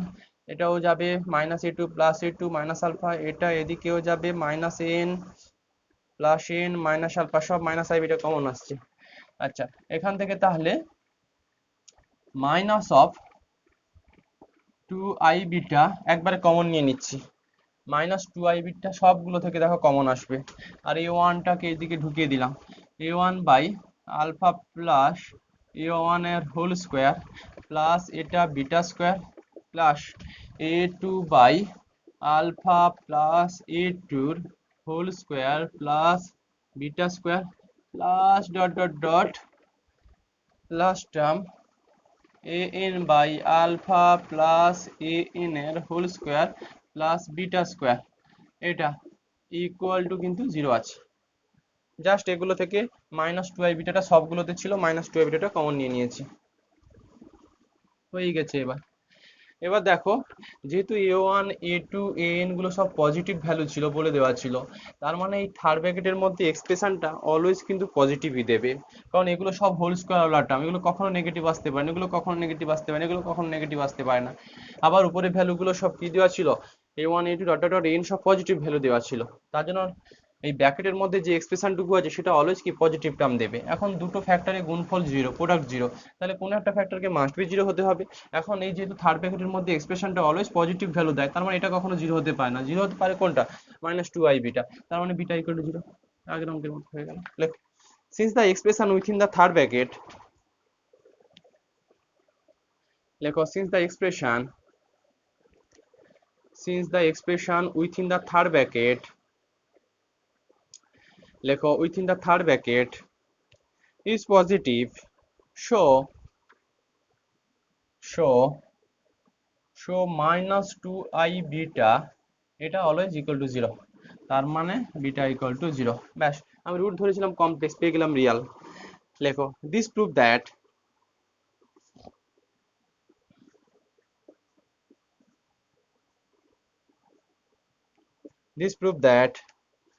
এটাও যাবে minus a2 plus a2 minus alpha এটা এদিকেও যাবে minus an plus n minus alpha সব মাইনাস আই বিটা কমন আসছে আচ্ছা এখান থেকে তাহলে মাইনাস অফ 2i বিটা একবারে কমন নিয়ে নিচ্ছি মাইনাস 2i বিটা সবগুলো থেকে দেখো কমন আসবে আর a1 টাকে এদিকে ঢুকিয়ে দিলাম a1 by alpha plus a1 এর হোল স্কয়ার প্লাস এটা beta square plus a2 by alpha plus a2 এর whole square plus beta square plus dot dot dot last term an by alpha plus an এর whole square plus beta square এটা equal to কিন্তু 0 আছে just এগুলো থেকে minus 2i বিটাটা সবগুলোতে ছিল minus 2i বিটাটা common নিয়ে নিয়েছি হয়ে গেছে এবার দেখো যেহেতু a1 a2 an গুলো সব পজিটিভ ভ্যালু ছিল বলে দেওয়া ছিল তার মানে এই থার্ড ব্র্যাকেটের মধ্যে এক্সপ্রেশনটা অলওয়েজ কিন্তু পজিটিভই দেবে কারণ এগুলো সব হোল স্কয়ার ওয়ালা টার্ম এগুলো কখনো নেগেটিভ আসতে পারে না এগুলো কখনো নেগেটিভ আসতে পারে না এগুলো কখনো নেগেটিভ আসতে পারে না আবার উপরে ভ্যালুগুলো সব কি দেওয়া ছিল a1 a2 dot dot n সব পজিটিভ ভ্যালু দেওয়া ছিল তার জন্য এই ব্র্যাকেটের মধ্যে যে এক্সপ্রেশনটুকু আছে সেটা অলওয়েজ কি পজিটিভ টার্ম দেবে এখন দুটো ফ্যাক্টরে গুণফল 0 প্রোডাক্ট 0 তাহলে কোনো একটা ফ্যাক্টরকে মাস্ট বি 0 হতে হবে এখন এই যেহেতু থার্ড ব্র্যাকেটের মধ্যে এক্সপ্রেশনটা অলওয়েজ পজিটিভ ভ্যালু দেয় তার মানে এটা কখনো 0 হতে পারে না 0 হতে পারে কোনটা মাইনাস 2i বিটা তার মানে বিটা ইকুয়াল টু 0 আগের অঙ্কের মতো হয়ে গেল লেখো since the expression within the third bracket লেখো since the expression within the third bracket লেখো within the third bracket is positive show minus 2i beta এটা অলওয়েজ ইকুয়াল টু 0 তার মানে বিটা ইকুয়াল টু 0 ব্যাস আমি রুট ধরেছিলাম complex পেয়ে গেলাম রিয়াল লেখো this prove that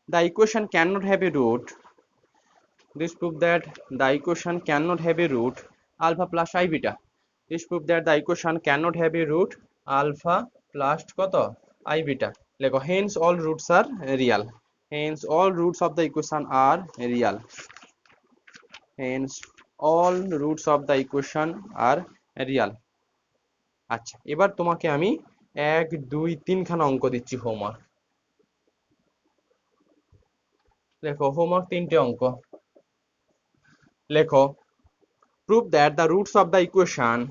the equation cannot have a root alpha plus I beta this prove that the equation cannot have a root alpha plus কত I beta লেখো hence all roots are real hence all roots of the equation are real আচ্ছা এবার তোমাকে আমি 1 2 3 খানা অঙ্ক দিচ্ছি homework লেখো হোমওয়ার্ক 3টে অঙ্ক লেখো prove that the roots of the equation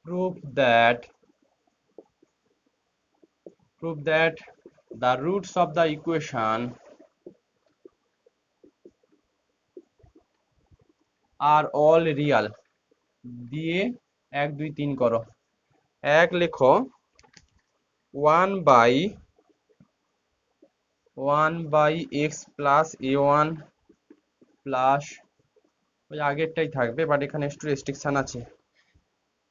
prove that the roots of the equation are all real দিয়ে 1 2 3 করো এক লেখো 1 by x plus a1 plus ওই আগেরটাই থাকবে বাট এখানে একটু রেস্ট্রিকশন আছে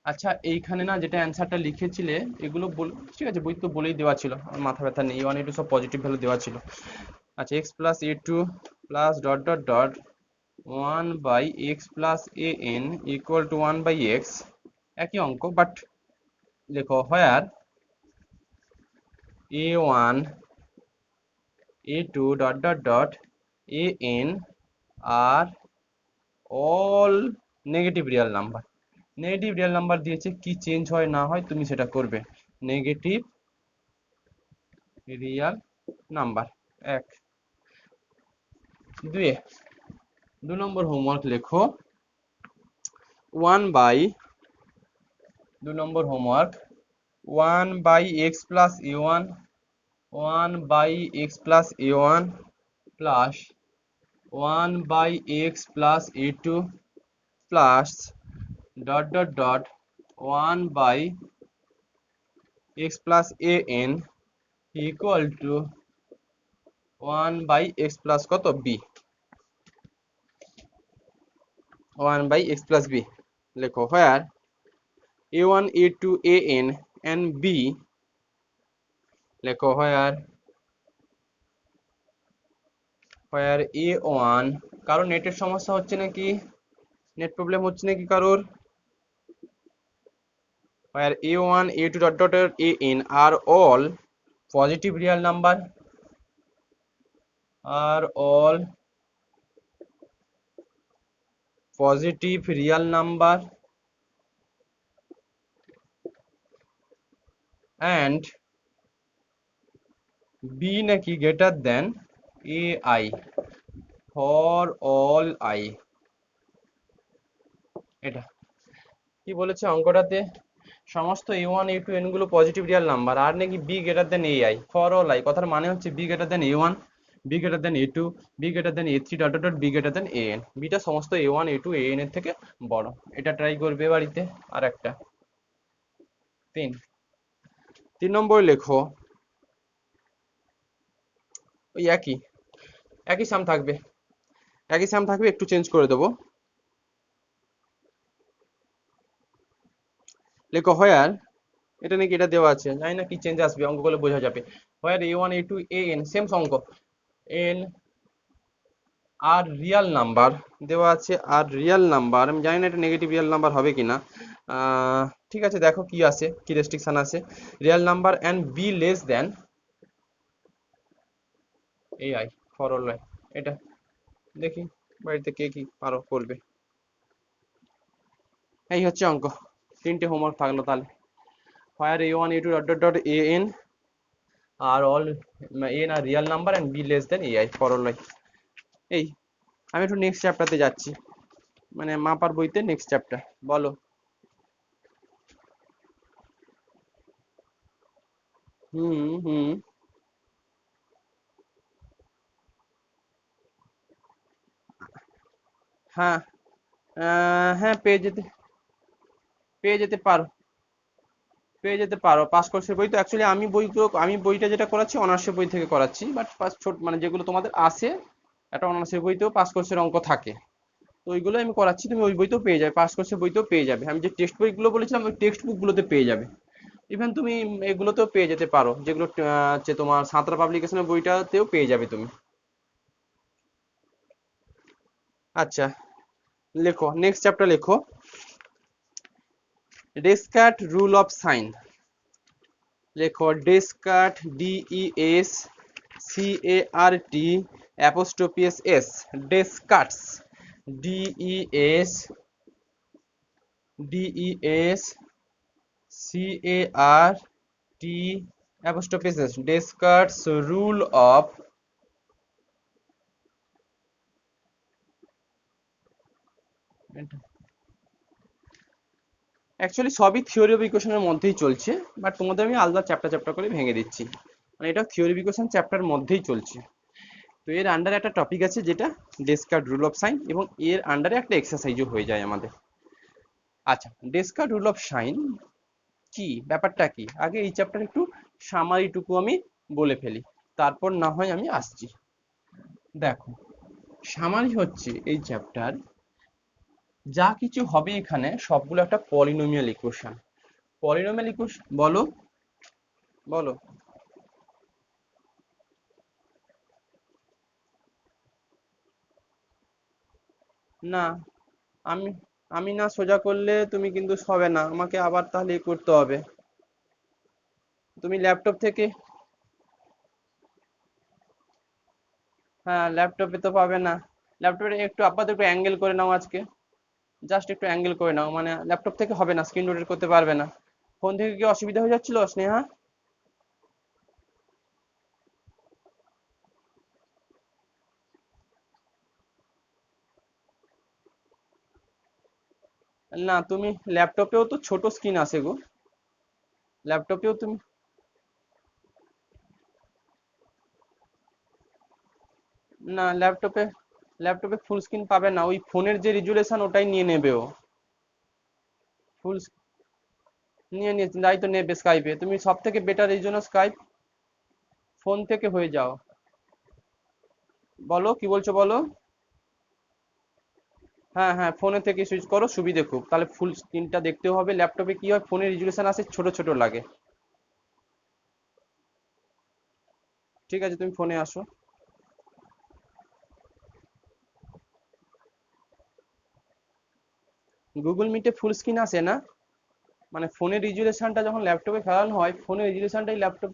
আচ্ছা এইখানে না যেটা অ্যান্সারটা লিখেছিলে এগুলো ঠিক আছে বই তো বলেই দেওয়া ছিল আমার মাথা ব্যথা নেই a1 a2 সব পজিটিভ ভ্যালু দেওয়া ছিল আচ্ছা x plus a2 plus dot dot dot 1/x plus an equal to 1/x একই অঙ্ক বাট লেখো where a1 a2 dot dot dot an are all negative real number negative real number দিয়েছে কি change হয় না হয় তুমি সেটা করবে নেগেটিভ রিয়েল নাম্বার এক দু নম্বর হোমওয়ার্ক লেখো 1/x plus a1 1/x plus a1 plus 1/x plus a2 plus dot dot dot 1/x plus an equal to 1/x plus কত b 1/x plus b লেখো where a1 a2 an and b লেখো where a1 কারণ নেটের সমস্যা হচ্ছে নাকি net problem হচ্ছে নাকি কারোর where a1 a2 dot dot an are all positive real number are all positive real number and b নাকি greater than ai for all I এটা কি বলেছে অঙ্কটাতে সমস্ত a1 a2 n গুলো পজিটিভ রিয়েল নাম্বার আর নাকি b greater than ai for all i কথার মানে হচ্ছে b greater than a1 b greater than a2 b greater than a3 dot dot dot b greater than an beta সমস্ত a1 a2 an এর থেকে বড় এটা try করবে বাড়িতে আর একটা 3 নম্বর লেখো ওই একই সাম থাকবে একটু চেঞ্জ করে দেবো লেখো হোয়ার এটা নাকি এটা দেওয়া আছে জানি না কি চেঞ্জ আসবে অঙ্ক করলে বোঝা যাবে হোয়ার a1 a2 an সেম অঙ্ক n আর রিয়েল নাম্বার দেওয়া আছে আর রিয়েল নাম্বার আমি জানি না এটা নেগেটিভ রিয়েল নাম্বার হবে কিনা ঠিক আছে দেখো কি আছে কি রেস্ট্রিকশন আছে real number and B less than ai for all I এটা দেখি বাড়িতে কে কি পারো করবে এই হচ্ছে অঙ্ক 3টে হোমওয়ার্ক থাকলো তাহলে where a1 a2 dot dot dot an are all n are real number and b less than ai for all i এই আমি একটু নেক্সট চ্যাপ্টারতে যাচ্ছি মানে মাপার বইতে নেক্সট চ্যাপ্টার বলো হুম হ্যাঁ হ্যাঁ পেয়ে যেতে পারো পাস কোর্সের বই তো অ্যাকচুয়ালি আমি বইটা যেটা করাচ্ছি অনার্সের বই থেকে করাচ্ছি বাট ছোট মানে যেগুলো তোমাদের আসে একটা অনার্সের বইতেও পাস কোর্সের অঙ্ক থাকে তো ওইগুলো আমি করাচ্ছি তুমি ওই বইতেও পেয়ে যাবে পাস কোর্সের বইতেও পেয়ে যাবে আমি যে টেক্সট বইগুলো বলেছিলাম ওই টেক্সট বুকগুলোতে পেয়ে যাবে ইভেন তুমি এগুলোতেও পেয়ে যেতে পারো যেগুলো হচ্ছে তোমার সাঁতরা পাবলিকেশনের বইটাতেও পেয়ে যাবে তুমি আচ্ছা লেখো নেক্সট চ্যাপ্টার লেখো ডেসকার্ট রুল অফ সাইন লেখো Descartes DESCART apostrophe s Descartes DESCART apostrophe s Descartes rule of actually সবই থিওরি অফ ইকুয়েশনের মধ্যেই চলছে, বাট তোমাদের আমি আলাদা চ্যাপ্টার চ্যাপ্টার করে ভেঙে দিচ্ছি, মানে এটা থিওরি অফ ইকুয়েশন চ্যাপ্টার মধ্যেই চলছে। তো এর আন্ডারে একটা টপিক আছে যেটা ডেসকার্ট রুল অফ সাইন, এবং এর আন্ডারে একটা এক্সারসাইজও হয়ে যায় আমাদের। আচ্ছা, ডেসকার্ট রুল অফ সাইন কি, ব্যাপারটা কি, আগে এই চ্যাপ্টার একটু সামারিটুকু আমি বলে ফেলি, তারপর না হয় আমি আসছি। দেখো, সামারি হচ্ছে এই চ্যাপ্টার, যা কিছু হবে এখানে সবগুলো একটা পলিনোমিয়াল ইকুয়েশন। পলিনোমিয়াল ইকুয়েশন বলো, বলো। না, আমি আমি না সোজা করলে তুমি কিন্তু হবে না, আমাকে আবার তাহলে করতে হবে। তুমি ল্যাপটপ থেকে, হ্যাঁ ল্যাপটপে তো পাবে না। ল্যাপটপে একটু আপাতত একটু অ্যাঙ্গেল করে নাও আজকে, জাস্ট একটু অ্যাঙ্গেল করে নাও, মানে ল্যাপটপ থেকে হবে না, স্ক্রিন রোটেট করতে পারবে না। ফোন থেকে কি অসুবিধা হয়ে যাচ্ছিল স্নেহা? না, তুমি ল্যাপটপেও তো ছোট স্ক্রিন আছে গো, ল্যাপটপেও তুমি, না ল্যাপটপে, ল্যাপটপে ফুল স্ক্রিন পাবে না, ওই ফোনের যে রিজুলেশন ওটাই নিয়ে নেবে ও। ফুল নিয়ে নিয়ে তাই তো নেবে স্কাইপে, তুমি সব থেকে বেটার এই জন্য স্কাইপ, ফোন থেকে হয়ে যাও। বলো কি বলছো বলো। হ্যাঁ হ্যাঁ, ফোনে থেকে সুইচ করো, সুবিধে খুব, তাহলে ফুল স্ক্রিনটা দেখতেও হবে। ল্যাপটপে কি হয়, ফোনের রেজুলেশন আসে ছোট ছোট লাগে। ঠিক আছে, তুমি ফোনে আসো। গুগল মিটে ফুল স্ক্রিন আসে না, মানে ফোনের রেজুলেশনটা যখন ল্যাপটপে ফেলানো হয়, ফোনের রেজুলেশনটাই ল্যাপটপ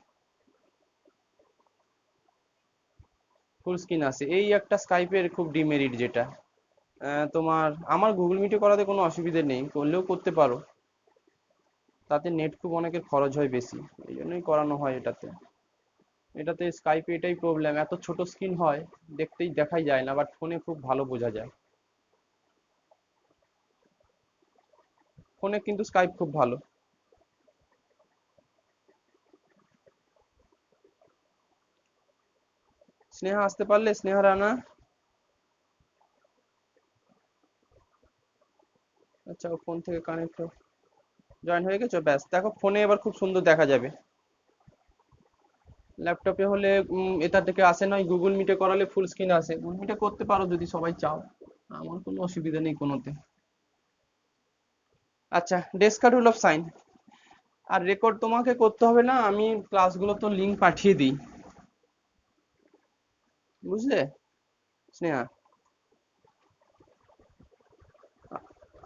ফুল স্ক্রিন আসে, এই একটা স্কাইপের খুব ডিমেরিট যেটা। তোমার আমার গুগল মিটে করাতে কোনো অসুবিধে নেই, করলেও করতে পারো, তাতে নেট খুব অনেকের খরচ হয় বেশি, এই জন্যই করানো হয় এটাতে। এটাতে স্কাইপে এটাই প্রবলেম, এত ছোট স্ক্রিন হয়, দেখাই যায় না, বাট ফোনে খুব ভালো বোঝা যায়। ফোনে কিন্তু স্কাইপ খুব ভালো। স্নেহা আসতে পারলে, স্নেহা রানা। আচ্ছা, ও ফোন থেকে কানেক্ট জয়েন হয়ে গেছো, ব্যাস দেখো ফোনে এবার খুব সুন্দর দেখা যাবে। ল্যাপটপে হলে এটা থেকে আসে নয়, গুগল মিটে করালে ফুল স্ক্রিন আসে, গুগল মিটে করতে পারো যদি সবাই চাও, আমার কোনো অসুবিধা নেই কোনোতে। আচ্ছা, ডেসকার্ট রুল অফ সাইন, আর রেকর্ড তোমাকে করতে হবে না, আমি ক্লাসগুলো তো লিঙ্ক পাঠিয়ে দিই, বুঝলে স্নেহা?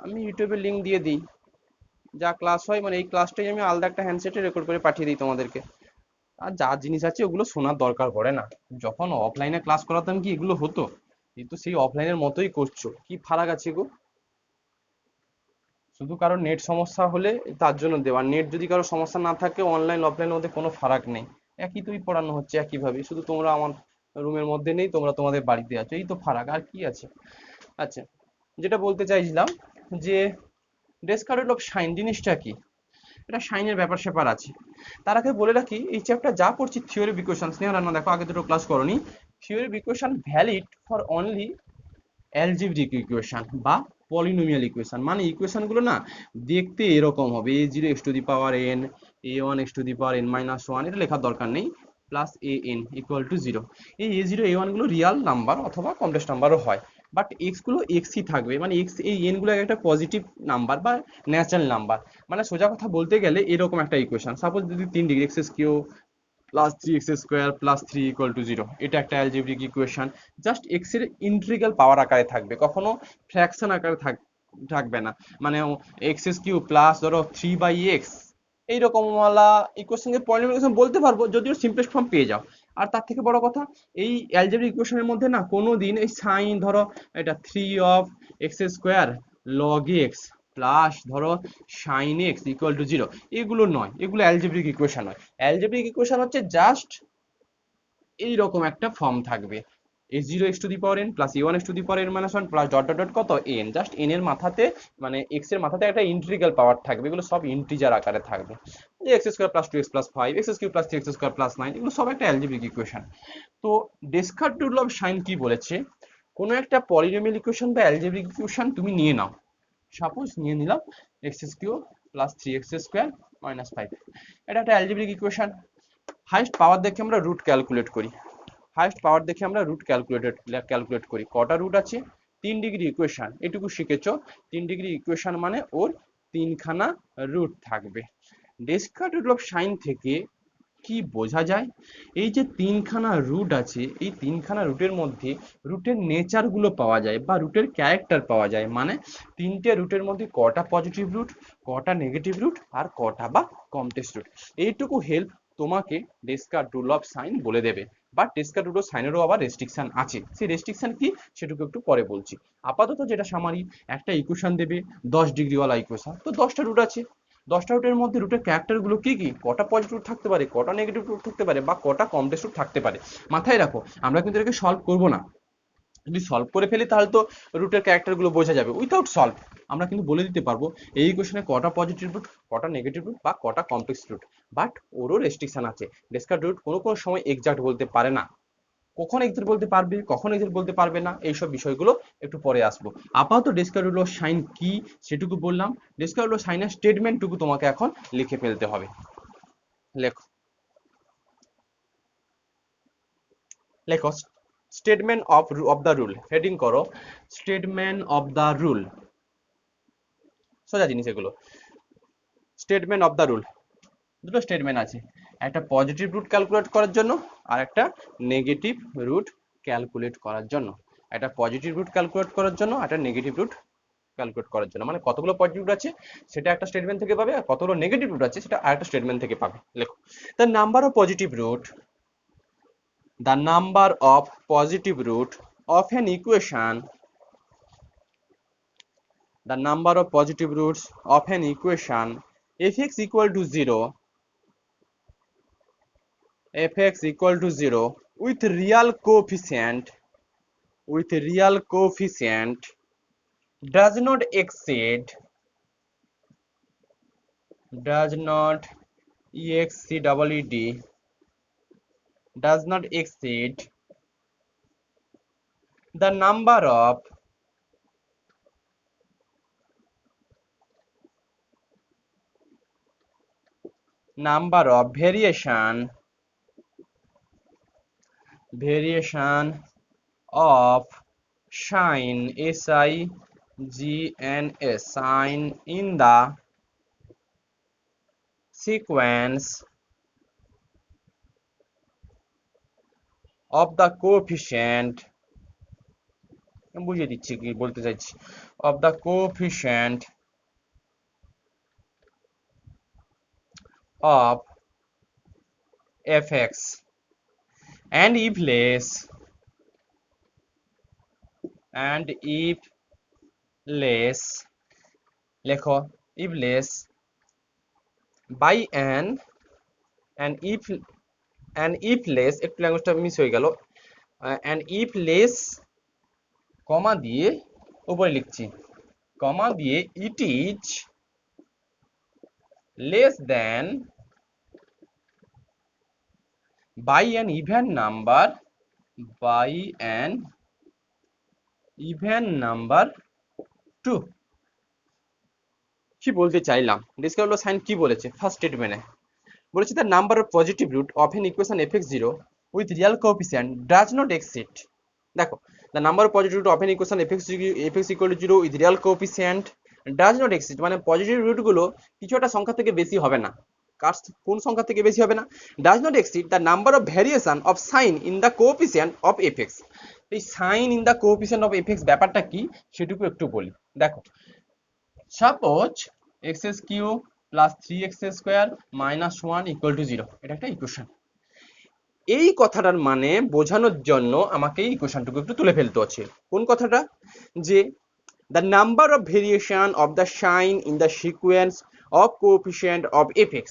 আমি ইউটিউবে লিঙ্ক দিয়ে দিই, যা ক্লাস হয়, মানে এই ক্লাসটাই আমি আলাদা একটা হ্যান্ডসেটে রেকর্ড করে পাঠিয়ে দিই তোমাদেরকে। আর যা জিনিস আছে ওগুলো শোনার দরকার পড়ে না, যখন অফলাইনে ক্লাস করাতাম কি এগুলো হতো? এই তো সেই অফলাইনের মতোই করছো, কি ফারাক আছে গো? শুধু কারো নেট সমস্যা হলে তার জন্য দেওয়া, নেট যদি কারো সমস্যা না থাকে, অনলাইন অফলাইনের মধ্যে কোনো ফারাক নেই, একই তুই পড়ানো হচ্ছে একইভাবে, শুধু তোমরা আমার রুমের মধ্যে নেই, তোমরা তোমাদের বাড়িতে আছো, এই তো ফারাক, আর কি আছে। আচ্ছা, যেটা বলতে চাইছিলাম, যে ডেসকার্ট অফ সাইন জিনিসটা কি, এটা সাইনের ব্যাপার স্যাপার আছে। তার আগে বলে রাখি, এই চ্যাপ্টার যা পড়ছি থিওরি অফ ইকুয়েশন, স্নেহ রান্না দেখো আগে দুটো ক্লাস করনি, theory of equation valid for only algebraic equation বা পলিনোমিয়াল ইকুয়েশন, মানে ইকুয়েশন গুলো না দেখতে এরকম হবে, a zero x to the power n, a one x to the power n minus one, এটা লেখার দরকার নেই, plus a n equal to zero. এই এ জিরো এ ওয়ান গুলো রিয়াল নাম্বার অথবা কমপ্লেক্স নাম্বারও হয়, বাট এক্স গুলো এক্সই থাকবে, মানে এক্স, এই এন গুলো একটা পজিটিভ নাম্বার বা ন্যাচারাল নাম্বার। মানে সোজা কথা বলতে গেলে এরকম একটা ইকুয়েশন, সাপোজ যদি 3 degree x cube plus 3x² plus 3 equal to 0, এটা একটা অ্যালজেব্রিক ইকুয়েশন। জাস্ট এক্স এর ইন্টিগ্রাল পাওয়ার আকারে থাকবে, কখনো ফ্র্যাকশন আকারে থাকবে না, মানে x³ প্লাস ধরো 3/x, এইরকম ওয়ালা ইকুয়েশনকে পলিনোমিয়াল বলতে পারবো, যদিও সিম্পলেস্ট ফর্ম পেয়ে যাও। আর তার থেকে বড় কথা, এই অ্যালজেব্রিক ইকুয়েশনের মধ্যে না কোনোদিন এই সাইন ধরো এটা 3 of x² log x plus ধরো সাইন এক্স ইকুয়াল টু 0, এগুলো নয়, এগুলো অ্যালজেব্রিক ইকুয়েশন নয়। অ্যালজেব্রিক ইকুয়েশন হচ্ছে জাস্ট এইরকম একটা ফর্ম থাকবে, a0 x two the power n plus a1 x two the power n minus 1 plus dot dot dot কত n, জাস্ট n এর মাথাতে মানে x এর মাথাতে একটা ইন্টিগ্রাল পাওয়ার থাকবে, এগুলো সব ইন্টিজার আকারে থাকবে, x square plus 2x plus 5 x cube plus 3x square plus 9, এগুলো সব একটা অ্যালজেব্রিক ইকুয়েশন। তো ডেসকার্ট-ডুলভ সাইন কি বলেছে, কোনো একটা পলিনোমিয়াল ইকুয়েশন বা অ্যালজেব্রিক ইকুয়েশন তুমি নিয়ে নাও, সাপোজ নিয়ে নিলাম x cube plus 3x square minus 5, এটা একটা অ্যালজেব্রিক ইকুয়েশন। হাইয়েস্ট পাওয়ার দেখে আমরা রুট ক্যালকুলেট করি, হাইয়েস্ট পাওয়ার দেখে আমরা রুট ক্যালকুলেট করি, কটা রুট আছে, 3 ডিগ্রি ইকুয়েশন, এটুকু শিখেছো, 3 ডিগ্রি ইকুয়েশন মানে ওর 3খানা রুট থাকবে। ডেসকার্ট-ডুলভ সাইন থেকে কি বোঝা যায়, এই যে 3খানা রুট আছে, এই 3খানা রুটের মধ্যে রুটের নেচার গুলো পাওয়া যায় বা রুটের ক্যারেক্টার পাওয়া যায়, মানে 3টে রুটের মধ্যে কটা পজিটিভ রুট, কটা নেগেটিভ রুট আর কটা বা কমপ্লেক্স রুট, এইটুকু হেল্প তোমাকে ডেসকার্ট-ডুলভ সাইন বলে দেবে। বাট ডেসকার্ট-ডুলভ সাইনেরও আবার রেস্ট্রিকশন আছে, সেই রেস্ট্রিকশন কি সেটুকু একটু পরে বলছি। আপাতত যেটা সামারি, একটা ইকুয়েশন দেবে 10 ডিগ্রিওয়ালা ইকুয়েশন, তো 10টা রুট আছে, 10টা রুটের মধ্যে রুটের ক্যারেক্টার গুলো কি কি, কটা পজিটিভ রুট থাকতে পারে, কটা নেগেটিভ রুট থাকতে পারে বা কটা কমপ্লেক্স রুট থাকতে পারে, মাথায় রাখো। আমরা কিন্তু এটাকে সলভ করব না, যদি সলভ করে ফেলি তাহলে তো রুটের ক্যারেক্টার গুলো বোঝা যাবে, উইথাউট সলভ আমরা কিন্তু বলে দিতে পারবো এই ইকুয়েশনে কটা পজিটিভ রুট, কটা নেগেটিভ রুট বা কটা কমপ্লেক্স রুট। বাট ওরও রেস্ট্রিকশন আছে, ডেসকার্ট রুট কোনো কোনো সময় এক্সাক্ট বলতে পারে না, কখন এক্সাক্ট বলতে পারবে কখন এক্সাক্ট বলতে পারবে না, এইসব বিষয়গুলো একটু পরে আসবো। আপাতত ডেসকার্ট-ডুলভ সাইন কি সেটুকু বললাম, ডেসকার্ট-ডুলভ সাইনের স্টেটমেন্টটুকু তোমাকে এখন লিখে ফেলতে হবে। লেখো লেখো statement of the rule, heading করো স্টেটমেন্ট অফ দ্য রুল, সোজা জিনিস এগুলো। স্টেটমেন্ট অফ দ্য রুল, দুটো স্টেটমেন্ট আছে, একটা পজিটিভ রুট ক্যালকুলেট করার জন্য আর একটা নেগেটিভ রুট ক্যালকুলেট করার জন্য, একটা পজিটিভ রুট ক্যালকুলেট করার জন্য একটা নেগেটিভ রুট ক্যালকুলেট করার জন্য, মানে কতগুলো পজিটিভ রুট আছে সেটা একটা স্টেটমেন্ট থেকে পাবে আর কতগুলো নেগেটিভ রুট আছে সেটা আরেকটা স্টেটমেন্ট থেকে পাবে। লেখো the number of positive root, the number of positive root of an equation, the number of positive roots of an equation fx equal to 0, fx equal to 0 with real coefficient does not exceed does not exceed the number of variation of sign sign in the sequence of the coefficient, বুঝিয়ে দিচ্ছি কি বলতে চাইছি, of the coefficient of fx and if less লেখো if less by an if less, একটু ল্যাঙ্গুয়েজটা miss হয়ে গেল, and if less কমা দিয়ে উপরে লিখছি, কমা দিয়ে it is less than by an even number 2। কি বলতে চাইলাম, ডেসকার্ট-ডুলভ সাইন কি বলেছে, ফার্স্ট স্টেটমেন্টে বলেছে the number of positive root of an equation fx0 with real coefficient does not exceed, দেখো the number of positive root of an equation fx equal to 0 with real coefficient does not exceed মানে positive root গুলো কিছু একটা সংখ্যা থেকে বেশি হবে না, কোন সংখ্যা থেকে বেশি হবে না, does not exceed the number of variation of sign in the coefficient of fx। এই sign in the coefficient of fx ব্যাপারটা কি সেটুকু একটু বলি। দেখো suppose x cube plus 3x square minus 1 equal to 0, এটা একটা ইকুয়েশন। এই কথাটার মানে বোঝানোর জন্য আমাকে এই ইকুয়েশনটুকু একটু তুলে ফেলতে হচ্ছে। কোন কথাটা, যে the number of variation of the sign in the sequence of coefficient of fx,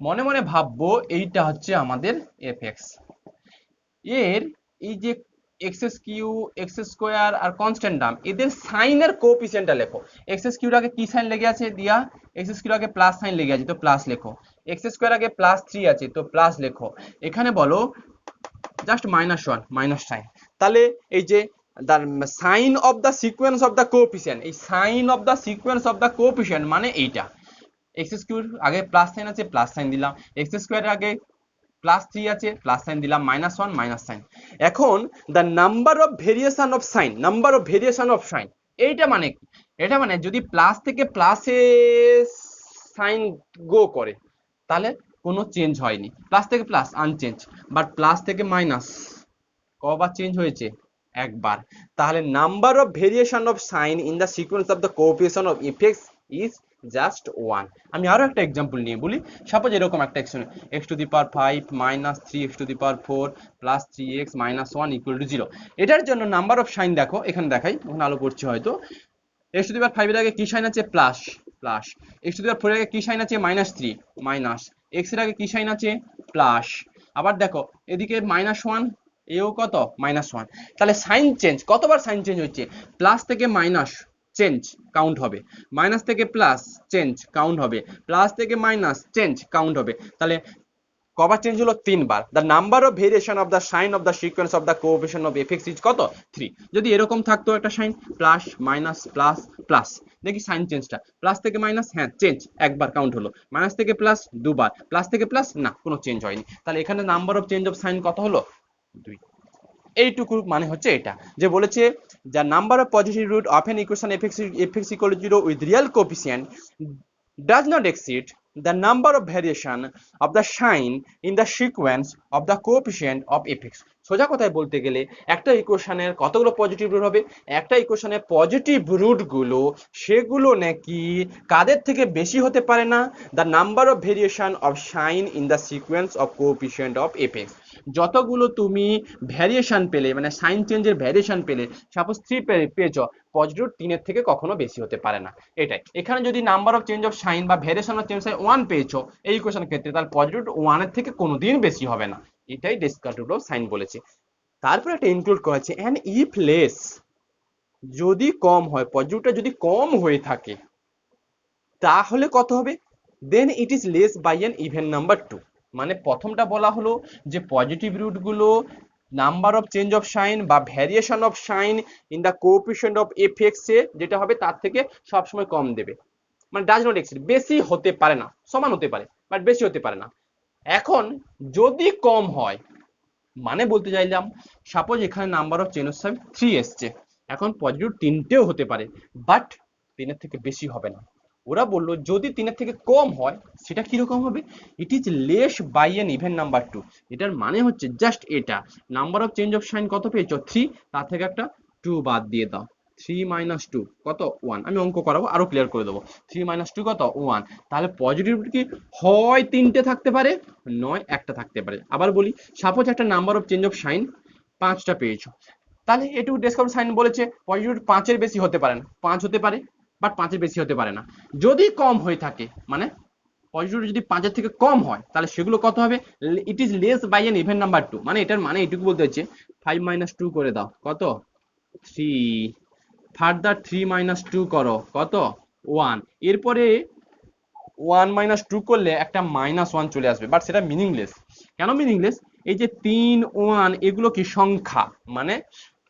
মনে মনে ভাববো এইটা হচ্ছে আমাদের fx, এর এই যে এক্স স্কোয়ার আর কনস্ট্যান্ট টার্ম, এদের সাইনের কোএফিসিয়েন্টটা লেখো। এক্স স্কিউর আগে কি সাইন লেগে আছে দিয়া, এক্স স্কিউর আগে প্লাস সাইন লেগে আছে তো প্লাস লেখো, এক্স স্কোয়ার আগে +3 আছে তো প্লাস লেখো, এখানে বলো জাস্ট -1 মাইনাস সাইন। তাহলে এই যে the sign of the sequence of the coefficient, এই sign of the sequence of the coefficient মানে এইটা, এক্স স্কোয়ার আগে প্লাস সাইন আছে প্লাস সাইন দিলাম, এক্স স্কোয়ার আগে +3 আছে প্লাস সাইন দিলাম, -1 মাইনাস সাইন। এখন the number of variation of sign, number of variation of sign, এইটা মানে কি? এটা মানে যদি প্লাস থেকে প্লাসে সাইন গো করে তাহলে কোনো চেঞ্জ হয়নি, প্লাস থেকে প্লাস আনচেঞ্জ, বাট প্লাস থেকে মাইনাস কবার চেঞ্জ হয়েছে? একবার। তাহলে number of variation of sign in the sequence of the coefficient of f x is just 1। আমি আরো একটা এক্সাম্পল নিয়ে বলি, সাপোজ এরকম একটা এক্সপ্রেশন x⁵ -3x⁴ +3x - 1 = 0। এটার জন্য নাম্বার অফ সাইন দেখো, এখানে দেখাই, ওখানে আলো পড়ছে হয়তো। x⁵ এর আগে কি সাইন আছে? Plus, plus. x⁴ এর আগে কি সাইন আছে? -3, মাইনাস। x এর আগে কি সাইন আছে? প্লাস। আবার দেখো এদিকে -1, এও কত? -1। তাহলে সাইন চেঞ্জ, কতবার সাইন চেঞ্জ হচ্ছে? প্লাস থেকে মাইনাস চেঞ্জ কাউন্ট হবে, মাইনাস থেকে প্লাস চেঞ্জ কাউন্ট হবে, প্লাস থেকে মাইনাস চেঞ্জ কাউন্ট হবে। তাহলে কবার চেঞ্জ হলো? 3 বার। The number of variation of the sign of the sequence of the coefficient of f x is কত? 3। যদি এরকম থাকতো একটা sign plus minus plus plus, দেখি সাইন চেঞ্জটা, প্লাস থেকে মাইনাস, হ্যাঁ চেঞ্জ একবার কাউন্ট হলো, মাইনাস থেকে প্লাস দুবার, প্লাস থেকে প্লাস না, কোনো চেঞ্জ হয়নি। তাহলে এখানে number of change of sign কত হলো? 2। এইটুকু মানে হচ্ছে এটা, যে বলেছে the number of positive root of an equation fx equal to 0 with real coefficient does not exceed the number of variation of the sign in the sequence of the coefficient of fx। সোজা কথায় বলতে গেলে একটা ইকুয়েশনের কতগুলো positive root হবে? একটা ইকুয়েশনের পজিটিভ রুট গুলো সেগুলো নাকি কাদের থেকে বেশি হতে পারে না? The number of variation of sign in the sequence of coefficient of FX. যতগুলো তুমি ভ্যারিয়েশন পেলে, মানে সাইন চেঞ্জের ভ্যারিয়েশন পেলে, সাপোজ 3 পেয়েছ, পজিটিভ 3 এর থেকে কখনো বেশি হতে পারে না। এটাই এখানে যদি number of change of sign বা variation of change of sign 1 পেয়েছো এই ইকুয়েশনের ক্ষেত্রে, তাহলে পজিটিভ 1 এর থেকে কোনোদিন বেশি হবে না। এটাই ডেসকার্ট রুল অফ সাইন বলেছে। তারপর একটা ইনক্লুড করা আছে এন্ড ইফ লেস, যদি কম হয়, পজিটিভটা যদি কম হয়ে থাকে তাহলে কত হবে? Then it is less by an even number 2। মানে প্রথমটা বলা হলো যে পজিটিভ রুট গুলো number of change of sign বা variation of sign in the coefficient of f x এ যেটা হবে তার থেকে সবসময় কম দেবে, মানে ডাজ নট এক্সিড, বেশি হতে পারে না, সমান হতে পারে বাট বেশি হতে পারে না। এখন যদি কম হয়, মানে বলতে চাইলাম সাপোজ এখানে number of change of sign 3 এসছে, এখন পজিটিভ 3টেও হতে পারে বাট 3 এর থেকে বেশি হবে না। ওরা বললো যদি 3 এর থেকে কম হয় সেটা কিরকম হবে? It is less by an even number 2। এটার মানে হচ্ছে জাস্ট এটা, number of change of sign কত পেয়েছো? 3, তার থেকে একটা 2 বাদ দিয়ে দাও, 3 - 2 কত? 1। আমি অঙ্ক করাবো, আরো ক্লিয়ার করে দেবো। 3 - 2 কত? 1। তাহলে পজিটিভ কি হয় 3টে থাকতে পারে, নয় একটা থাকতে পারে। আবার বলি, সাপোজ একটা number of change of sign 5টা পেয়েছো, তাহলে এটুকু ডেসক্রিপটিভ সাইন বলেছে পজিটিভ 5 এর বেশি হতে পারে না, 5 হতে পারে বাট 5 এর বেশি হতে পারে না। যদি কম হয়ে থাকে, মানে পজিটিভ যদি 5 এর থেকে কম হয়, তাহলে সেগুলো কত হবে? It is less by an even number 2। মানে এটার মানে এটুকু বলতে হচ্ছে 5 - 2 করে দাও, কত? 3। ফার্দার 3 - 2 করো, কত? 1। এরপরে 1 - 2 করলে একটা -1 চলে আসবে, বাট সেটা মিনিংলেস। কেন মিনিংলেস? এই যে 3, 1 এগুলো কি সংখ্যা, মানে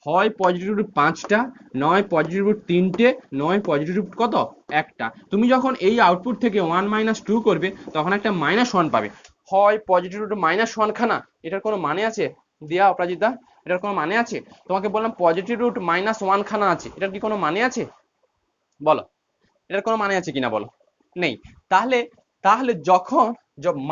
হয় পজিটিভ রুট 5টা, নয় পজিটিভ রুট 3টে, নয় পজিটিভ রুট কত? একটা। তুমি যখন এই আউটপুট থেকে 1 - 2 করবে তখন একটা -1 পাবে। হয় পজিটিভ রুট -1 খানা, এটার কোনো মানে আছে? দিয়া অপরাজিতা, এটার কোনো মানে আছে? তোমাকে বললাম পজিটিভ রুট -1 খানা আছে, এটার কি কোনো মানে আছে? বলো, এটার কোনো মানে আছে কিনা বলো? নেই। তাহলে তাহলে যখন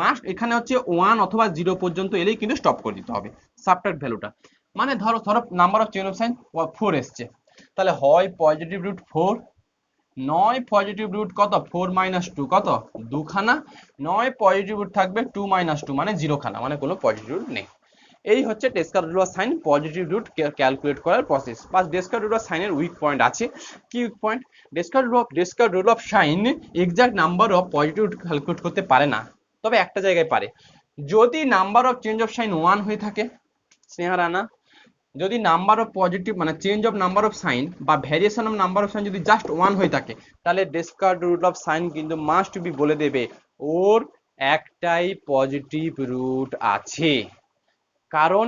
মাস্ট এখানে হচ্ছে 1 অথবা 0 পর্যন্ত এলেই কিন্তু স্টপ করে দিতে হবে সাবট্রাক্ট ভ্যালুটা। মানে ধরো number of change of sign 4 এসছে, তাহলে হয় পজিটিভ রুট 4, নয় পজিটিভ রুট কত? 4 - 2 কত? 2 খানা, নয় পজিটিভ রুট থাকবে 2 - 2 মানে 0 খানা, মানে কোনো পজিটিভ রুট নেই। এই হচ্ছে Descartes rule of sign positive root calculate করার প্রসেস। বা ডেসকার্ট রুল অফ সাইনের উইক পয়েন্ট আছে। কি weak point? Descartes rule of sign exact number of positive root calculate করতে পারে না, তবে একটা জায়গায় পারে। যদি number of change of sign 1 হয়ে থাকে, স্নেহা রানা, যদি নাম্বার অফ পজিটিভ মানে change of number of sign বা variation of number of sign যদি জাস্ট 1 হয়ে থাকে, তাহলে ডিসকার্ড রুট অফ সাইন কিন্তু মাস্ট বি বলে দেবে ওর একটাই পজিটিভ রুট আছে। কারণ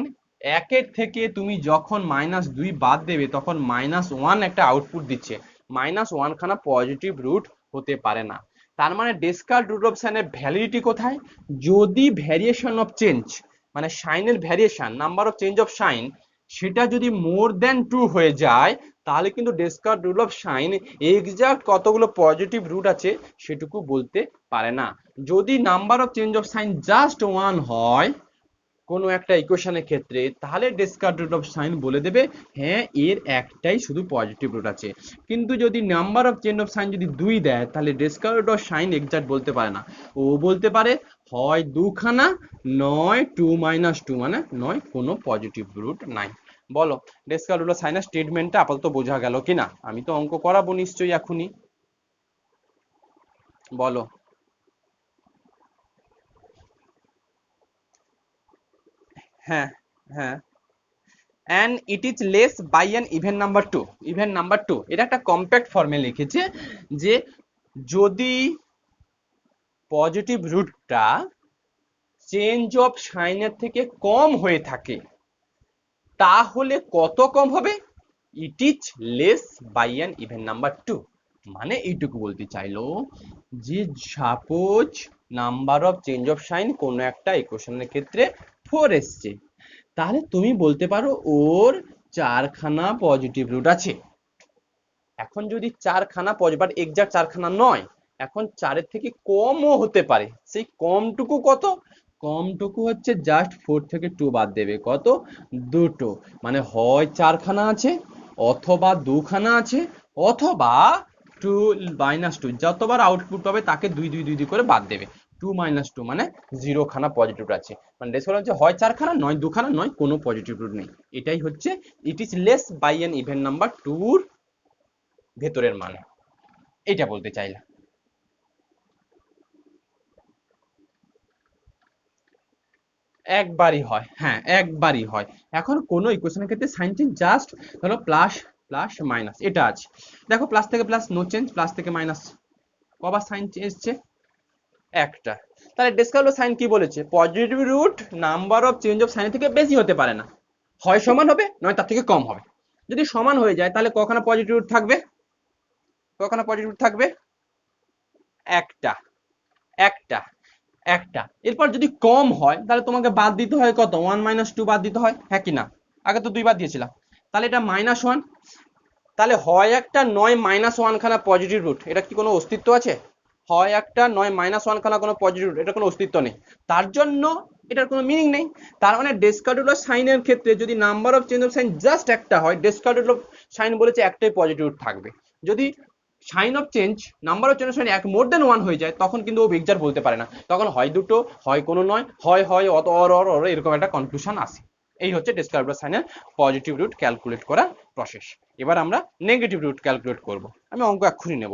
একের থেকে তুমি যখন -2 বাদ দেবে তখন -1 একটা আউটপুট দিচ্ছে, -1 খানা পজিটিভ রুট হতে পারে না। তার মানে ডিসকার্ড রুট অফ সাইনের ভ্যালিডিটি কোথায়? যদি ভ্যারিয়েশন অফ চেঞ্জ মানে সাইনের variation number of change of sign সেটা যদি মোর দেন 2 হয়ে যায়, তাহলে কিন্তু discard root of sign exact কতগুলো পজিটিভ রুট আছে সেটুকু বলতে পারে না। যদি number of change of sign just 1 হয় কোনো একটা ইকুয়েশনের ক্ষেত্রে, তাহলে ডিসকার্ড রুট অফ সাইন বলে দেবে হ্যাঁ এর একটাই শুধু পজিটিভ রুট আছে। কিন্তু যদি number of change of sign যদি 2 দেয়, তাহলে discard root of sign exact বলতে পারে না। ও বলতে পারে হয় 2 খানা, নয় 2 - 2 মানে নয় কোনো পজিটিভ রুট নাই। বলো ডিসকার্ড রুট অফ সাইনের স্টেটমেন্টটা আপাতত বোঝা গেল কিনা? আমি তো অঙ্ক করাবো নিশ্চয়ই এখনই, বলো। হ্যাঁ, হ্যাঁ। and it is less by an even number 2, even number 2 এটা একটা কম্প্যাক্ট ফর্মে লিখেছে যে যদি পজিটিভ রুটটা চেঞ্জ অফ সাইনের থেকে কম হয়ে থাকে, তাহলে কত কম হবে? It is less by an even number 2। মানে এইটুকু বলতে চাইলো যে suppose number of change of sign কোনো একটা ইকুয়েশনের ক্ষেত্রে 4 এসছে, তাহলে তুমি বলতে পারো ওর 4 খানা পজিটিভ রুট আছে। এখন যদি 4 খানা পজিটিভ বাট এক্সাক্ট 4 খানা নয়, এখন 4 এর থেকে কমও হতে পারে। সেই কমটুকু কত? কমটুকু হচ্ছে জাস্ট 4 থেকে 2 বাদ দেবে, কত? দুটো। মানে হয় 4 খানা আছে অথবা 2 খানা আছে অথবা 2 - 2 যতবার আউটপুট হবে তাকে 2 2 2 2 করে বাদ দেবে। 2 - 2 মানে 0 খানা পজিটিভ আছে। মানে ডেসিমাল হচ্ছে হয় 4 খানা নয় 2 খানা নয় কোনো পজিটিভ রুট নেই। এটাই হচ্ছে it is less by an even number 2 ভেতরের মান, এটা বলতে চাইলাম। একবারই হয়, হ্যাঁ একবারই হয়। এখন কোনো ইকুয়েশনের ক্ষেত্রে সাইন চেঞ্জ জাস্ট ধরো প্লাস প্লাস মাইনাস এটা আছে, দেখো প্লাস থেকে প্লাস নো চেঞ্জ, প্লাস থেকে মাইনাস কবার সাইন এসছে? একটা। তাহলে ডেসকার্লো সাইন কি বলেছে? Positive root number of change of sign থেকে বেশি হতে পারে না, হয় সমান হবে নয় তার থেকে কম হবে। যদি সমান হয়ে যায় তাহলে কখানা পজিটিভ রুট থাকবে? কখানা পজিটিভ রুট থাকবে? একটা, একটা, একটা। এরপর যদি কম হয় তাহলে তোমাকে বাদ দিতে হয় কত? 1 - 2 বাদ দিতে হয়, হ্যাঁ কি না? আগে তো 2 বাদ দিয়েছিলাম, তাহলে এটা -1। তাহলে হয় একটা নয় -1 খানা পজিটিভ রুট, এটা কি কোনো অস্তিত্ব আছে? হয় একটা নয় -1 খানা কোনো পজিটিভ রুট, এটা কোনো অস্তিত্ব নেই। তার জন্য এটার কোনো মিনিং নেই। তার মানে ডেসকার্ডুলার সাইনের ক্ষেত্রে যদি number of change of sign just একটা হয়, ডেসকার্ডুলার সাইন বলেছে একটাই পজিটিভ রুট থাকবে। যদি sign of change number of change of sign এক মোর দেন 1 হয়ে যায়, তখন কিন্তু ও এক্সাক্ট বলতে পারে না, তখন হয় দুটো হয় কোনো নয়, হয় হয় অত অর অর অর এরকম একটা কনক্লুশন আসে। এই হচ্ছে ডেসকার্ডুলার সাইনের পজিটিভ রুট ক্যালকুলেট করার প্রসেস। এবার আমরা নেগেটিভ রুট ক্যালকুলেট করব। আমি অঙ্ক এক্ষুনি নেব।